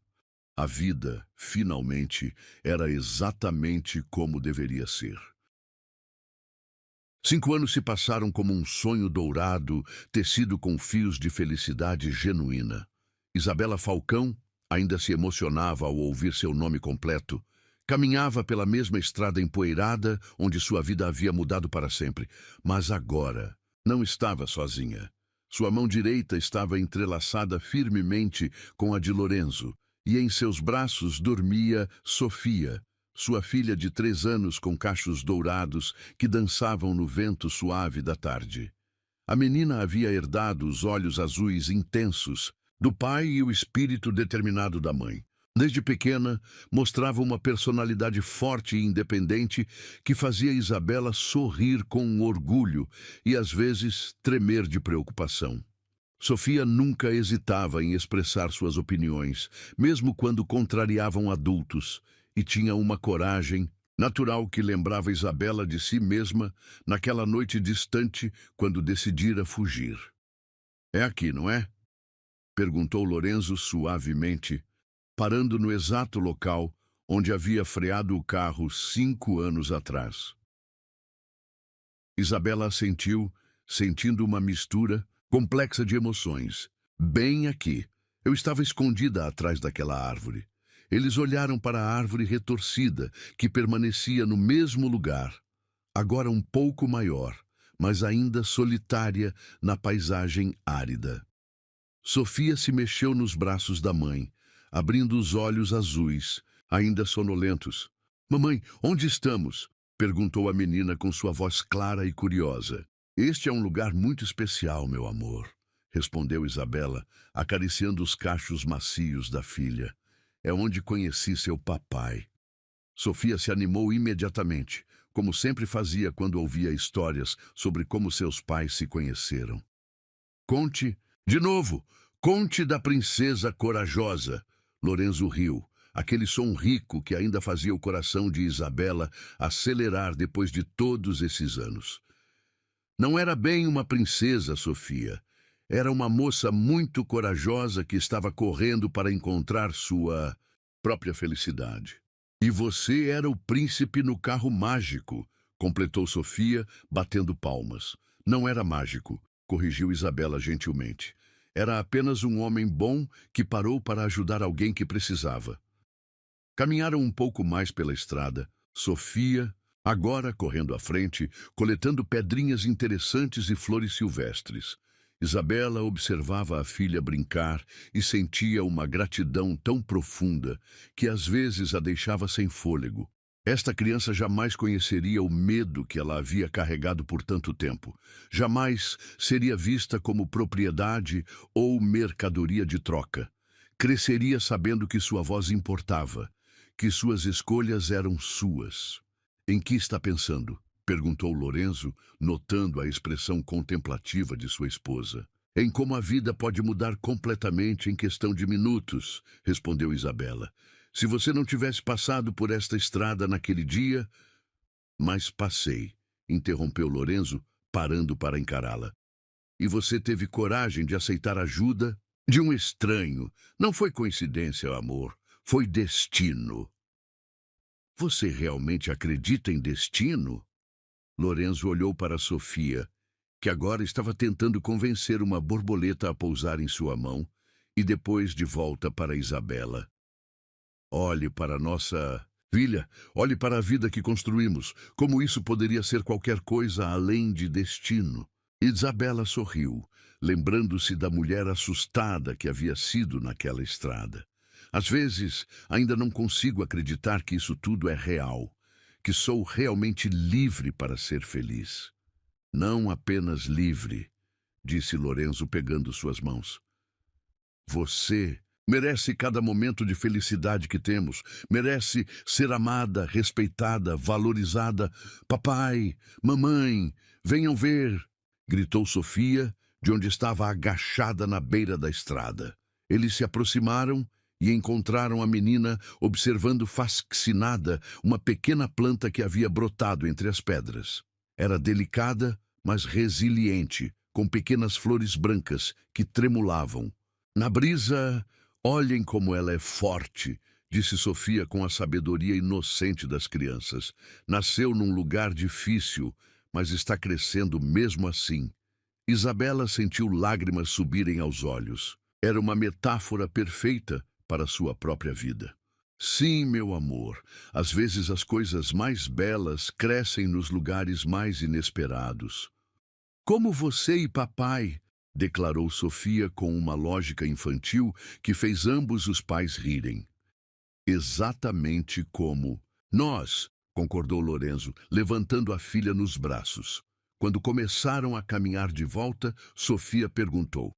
A vida, finalmente, era exatamente como deveria ser. 5 anos se passaram como um sonho dourado, tecido com fios de felicidade genuína. Isabela Falcão ainda se emocionava ao ouvir seu nome completo. Caminhava pela mesma estrada empoeirada onde sua vida havia mudado para sempre. Mas agora não estava sozinha. Sua mão direita estava entrelaçada firmemente com a de Lorenzo, e em seus braços dormia Sofia, sua filha de 3 anos com cachos dourados que dançavam no vento suave da tarde. A menina havia herdado os olhos azuis intensos do pai e o espírito determinado da mãe. Desde pequena, mostrava uma personalidade forte e independente que fazia Isabela sorrir com orgulho e, às vezes, tremer de preocupação. Sofia nunca hesitava em expressar suas opiniões, mesmo quando contrariavam adultos, e tinha uma coragem natural que lembrava Isabela de si mesma naquela noite distante quando decidira fugir. "É aqui, não é?" perguntou Lorenzo suavemente, parando no exato local onde havia freado o carro 5 anos atrás. Isabela assentiu, sentindo uma mistura complexa de emoções. Bem aqui. Eu estava escondida atrás daquela árvore. Eles olharam para a árvore retorcida, que permanecia no mesmo lugar, agora um pouco maior, mas ainda solitária na paisagem árida. Sofia se mexeu nos braços da mãe, abrindo os olhos azuis, ainda sonolentos. "Mamãe, onde estamos?" perguntou a menina com sua voz clara e curiosa. "Este é um lugar muito especial, meu amor", respondeu Isabela, acariciando os cachos macios da filha. "É onde conheci seu papai." Sofia se animou imediatamente, como sempre fazia quando ouvia histórias sobre como seus pais se conheceram. "Conte, de novo, conte da princesa corajosa." Lorenzo riu, aquele som rico que ainda fazia o coração de Isabela acelerar depois de todos esses anos. "Não era bem uma princesa, Sofia. Era uma moça muito corajosa que estava correndo para encontrar sua própria felicidade. E você era o príncipe no carro mágico", completou Sofia, batendo palmas. "Não era mágico", corrigiu Isabela gentilmente. "Era apenas um homem bom que parou para ajudar alguém que precisava." Caminharam um pouco mais pela estrada. Sofia, agora correndo à frente, coletando pedrinhas interessantes e flores silvestres. Isabela observava a filha brincar e sentia uma gratidão tão profunda que às vezes a deixava sem fôlego. Esta criança jamais conheceria o medo que ela havia carregado por tanto tempo. Jamais seria vista como propriedade ou mercadoria de troca. Cresceria sabendo que sua voz importava, que suas escolhas eram suas. "Em que está pensando?" perguntou Lorenzo, notando a expressão contemplativa de sua esposa. "Em como a vida pode mudar completamente em questão de minutos", respondeu Isabela. "Se você não tivesse passado por esta estrada naquele dia..." "Mas passei", interrompeu Lorenzo, parando para encará-la. "E você teve coragem de aceitar ajuda de um estranho. Não foi coincidência, amor. Foi destino." Você realmente acredita em destino? Lorenzo olhou para Sofia, que agora estava tentando convencer uma borboleta a pousar em sua mão, e depois de volta para Isabela. Olhe para nossa filha, olhe para a vida que construímos, como isso poderia ser qualquer coisa além de destino. Isabela sorriu, lembrando-se da mulher assustada que havia sido naquela estrada. Às vezes, ainda não consigo acreditar que isso tudo é real, que sou realmente livre para ser feliz. Não apenas livre, disse Lorenzo pegando suas mãos. Você merece cada momento de felicidade que temos, merece ser amada, respeitada, valorizada. Papai, mamãe, venham ver, gritou Sofia, de onde estava agachada na beira da estrada. Eles se aproximaram e encontraram a menina observando fascinada uma pequena planta que havia brotado entre as pedras. Era delicada, mas resiliente, com pequenas flores brancas que tremulavam. Na brisa, olhem como ela é forte, disse Sofia com a sabedoria inocente das crianças. Nasceu num lugar difícil, mas está crescendo mesmo assim. Isabela sentiu lágrimas subirem aos olhos. Era uma metáfora perfeita para sua própria vida. Sim, meu amor, às vezes as coisas mais belas crescem nos lugares mais inesperados. Como você e papai, declarou Sofia com uma lógica infantil que fez ambos os pais rirem. Exatamente como nós, concordou Lorenzo, levantando a filha nos braços. Quando começaram a caminhar de volta, Sofia perguntou: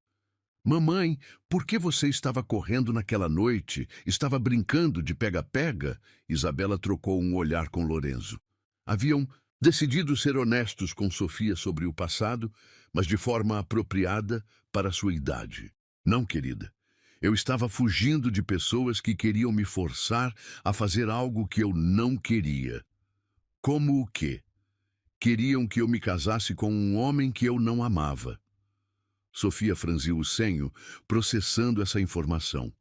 Mamãe, por que você estava correndo naquela noite? Estava brincando de pega-pega? Isabela trocou um olhar com Lorenzo. Haviam decidido ser honestos com Sofia sobre o passado, mas de forma apropriada para sua idade. Não, querida. Eu estava fugindo de pessoas que queriam me forçar a fazer algo que eu não queria. Como o quê? Queriam que eu me casasse com um homem que eu não amava. Sofia franziu o senho, processando essa informação.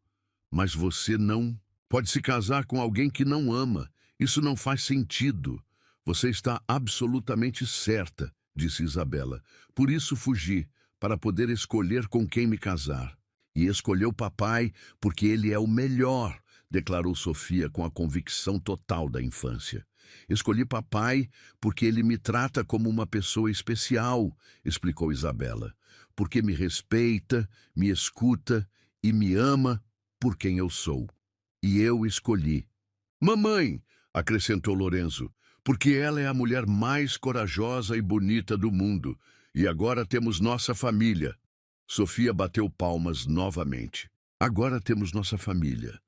Mas você não pode se casar com alguém que não ama. Isso não faz sentido. Você está absolutamente certa, disse Isabela. Por isso fugi, para poder escolher com quem me casar. E escolheu papai porque ele é o melhor, declarou Sofia com a convicção total da infância. Escolhi papai porque ele me trata como uma pessoa especial, explicou Isabela. Porque me respeita, me escuta e me ama por quem eu sou. E eu escolhi. Mamãe, acrescentou Lorenzo, porque ela é a mulher mais corajosa e bonita do mundo. E agora temos nossa família. Sofia bateu palmas novamente. Agora temos nossa família,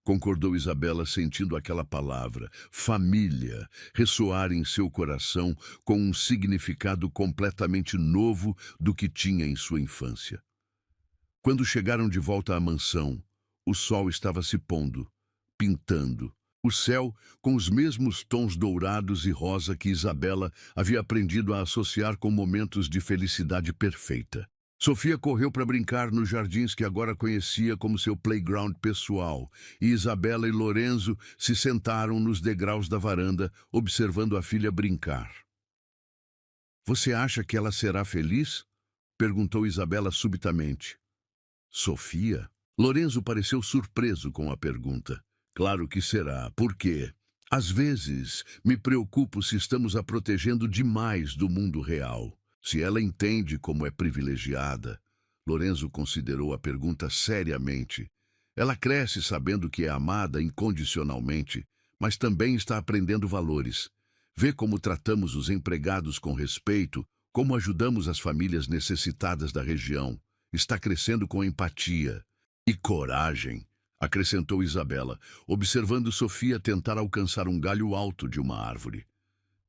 concordou Isabela, sentindo aquela palavra, família, ressoar em seu coração com um significado completamente novo do que tinha em sua infância. Quando chegaram de volta à mansão, o sol estava se pondo, pintando o céu com os mesmos tons dourados e rosa que Isabela havia aprendido a associar com momentos de felicidade perfeita. Sofia correu para brincar nos jardins que agora conhecia como seu playground pessoal, e Isabela e Lorenzo se sentaram nos degraus da varanda, observando a filha brincar. Você acha que ela será feliz? Perguntou Isabela subitamente. Sofia? Lorenzo pareceu surpreso com a pergunta. Claro que será. Por quê? Às vezes, me preocupo se estamos a protegendo demais do mundo real. Se ela entende como é privilegiada, Lorenzo considerou a pergunta seriamente. Ela cresce sabendo que é amada incondicionalmente, mas também está aprendendo valores. Vê como tratamos os empregados com respeito, como ajudamos as famílias necessitadas da região. Está crescendo com empatia e coragem, acrescentou Isabela, observando Sofia tentar alcançar um galho alto de uma árvore.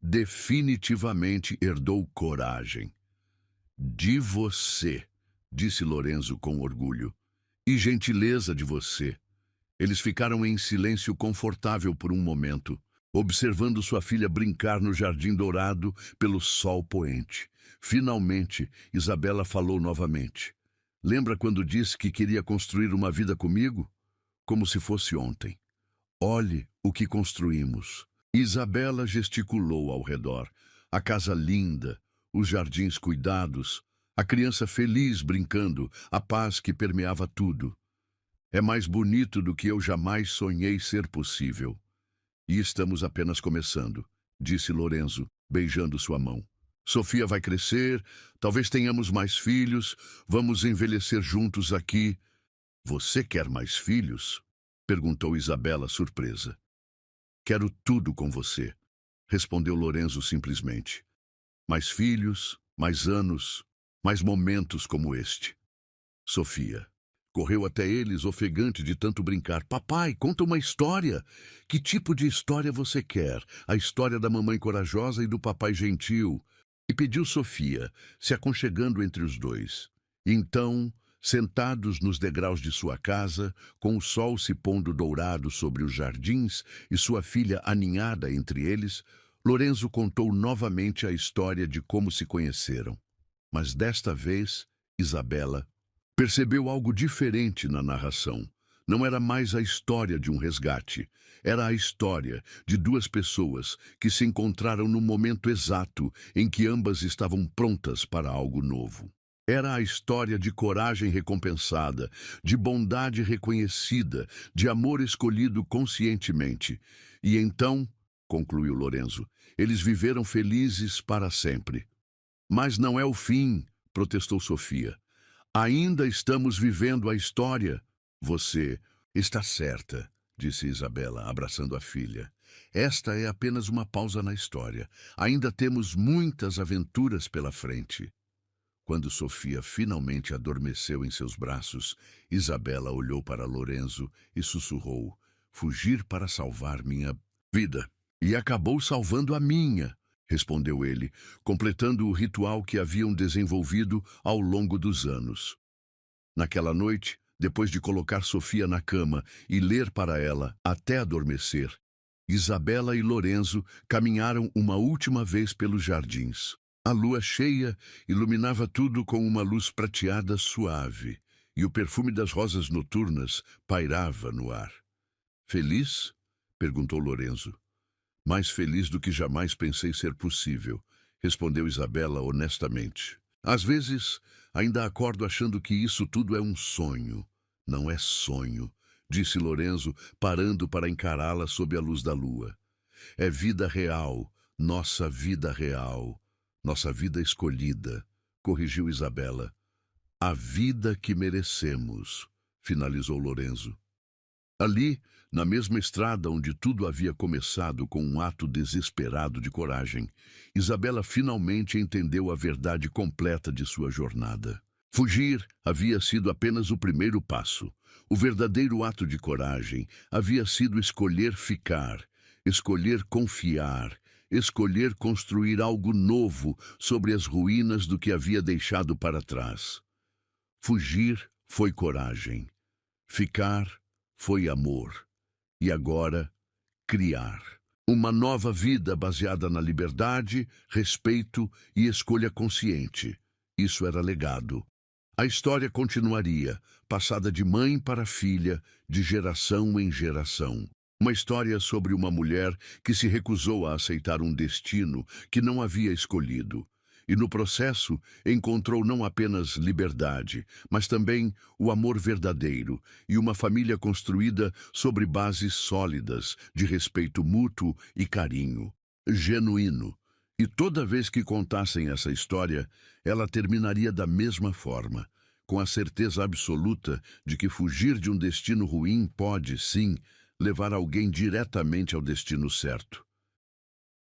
Definitivamente herdou coragem. De você, disse Lorenzo com orgulho. E gentileza de você. Eles ficaram em silêncio confortável por um momento, observando sua filha brincar no jardim dourado pelo sol poente. Finalmente, Isabela falou novamente. Lembra quando disse que queria construir uma vida comigo? Como se fosse ontem. Olhe o que construímos. Isabela gesticulou ao redor. A casa linda, os jardins cuidados, a criança feliz brincando, a paz que permeava tudo. É mais bonito do que eu jamais sonhei ser possível. E estamos apenas começando, disse Lorenzo, beijando sua mão. Sofia vai crescer, talvez tenhamos mais filhos, vamos envelhecer juntos aqui. Você quer mais filhos? Perguntou Isabela, surpresa. Quero tudo com você, respondeu Lorenzo simplesmente. Mais filhos, mais anos, mais momentos como este. Sofia correu até eles, ofegante de tanto brincar. Papai, conta uma história. Que tipo de história você quer? A história da mamãe corajosa e do papai gentil. E pediu Sofia, se aconchegando entre os dois. Então, sentados nos degraus de sua casa, com o sol se pondo dourado sobre os jardins e sua filha aninhada entre eles, Lorenzo contou novamente a história de como se conheceram. Mas desta vez, Isabela percebeu algo diferente na narração. Não era mais a história de um resgate. Era a história de duas pessoas que se encontraram no momento exato em que ambas estavam prontas para algo novo. Era a história de coragem recompensada, de bondade reconhecida, de amor escolhido conscientemente. E então, concluiu Lorenzo, eles viveram felizes para sempre. Mas não é o fim, protestou Sofia. Ainda estamos vivendo a história. Você está certa, disse Isabela, abraçando a filha. Esta é apenas uma pausa na história. Ainda temos muitas aventuras pela frente. Quando Sofia finalmente adormeceu em seus braços, Isabela olhou para Lorenzo e sussurrou: fugir para salvar minha vida. E acabou salvando a minha, respondeu ele, completando o ritual que haviam desenvolvido ao longo dos anos. Naquela noite, depois de colocar Sofia na cama e ler para ela até adormecer, Isabela e Lorenzo caminharam uma última vez pelos jardins. A lua cheia iluminava tudo com uma luz prateada suave, e o perfume das rosas noturnas pairava no ar. Feliz? Perguntou Lorenzo. Mais feliz do que jamais pensei ser possível, respondeu Isabela honestamente. Às vezes, ainda acordo achando que isso tudo é um sonho. Não é sonho, disse Lorenzo, parando para encará-la sob a luz da lua. É vida real, nossa vida real, nossa vida escolhida, corrigiu Isabela. A vida que merecemos, finalizou Lorenzo. Ali, na mesma estrada onde tudo havia começado com um ato desesperado de coragem, Isabela finalmente entendeu a verdade completa de sua jornada. Fugir havia sido apenas o primeiro passo. O verdadeiro ato de coragem havia sido escolher ficar, escolher confiar, escolher construir algo novo sobre as ruínas do que havia deixado para trás. Fugir foi coragem. Ficar foi amor. E agora, criar. Uma nova vida baseada na liberdade, respeito e escolha consciente. Isso era legado. A história continuaria, passada de mãe para filha, de geração em geração. Uma história sobre uma mulher que se recusou a aceitar um destino que não havia escolhido. E no processo encontrou não apenas liberdade, mas também o amor verdadeiro e uma família construída sobre bases sólidas de respeito mútuo e carinho, genuíno. E toda vez que contassem essa história, ela terminaria da mesma forma, com a certeza absoluta de que fugir de um destino ruim pode, sim, levar alguém diretamente ao destino certo.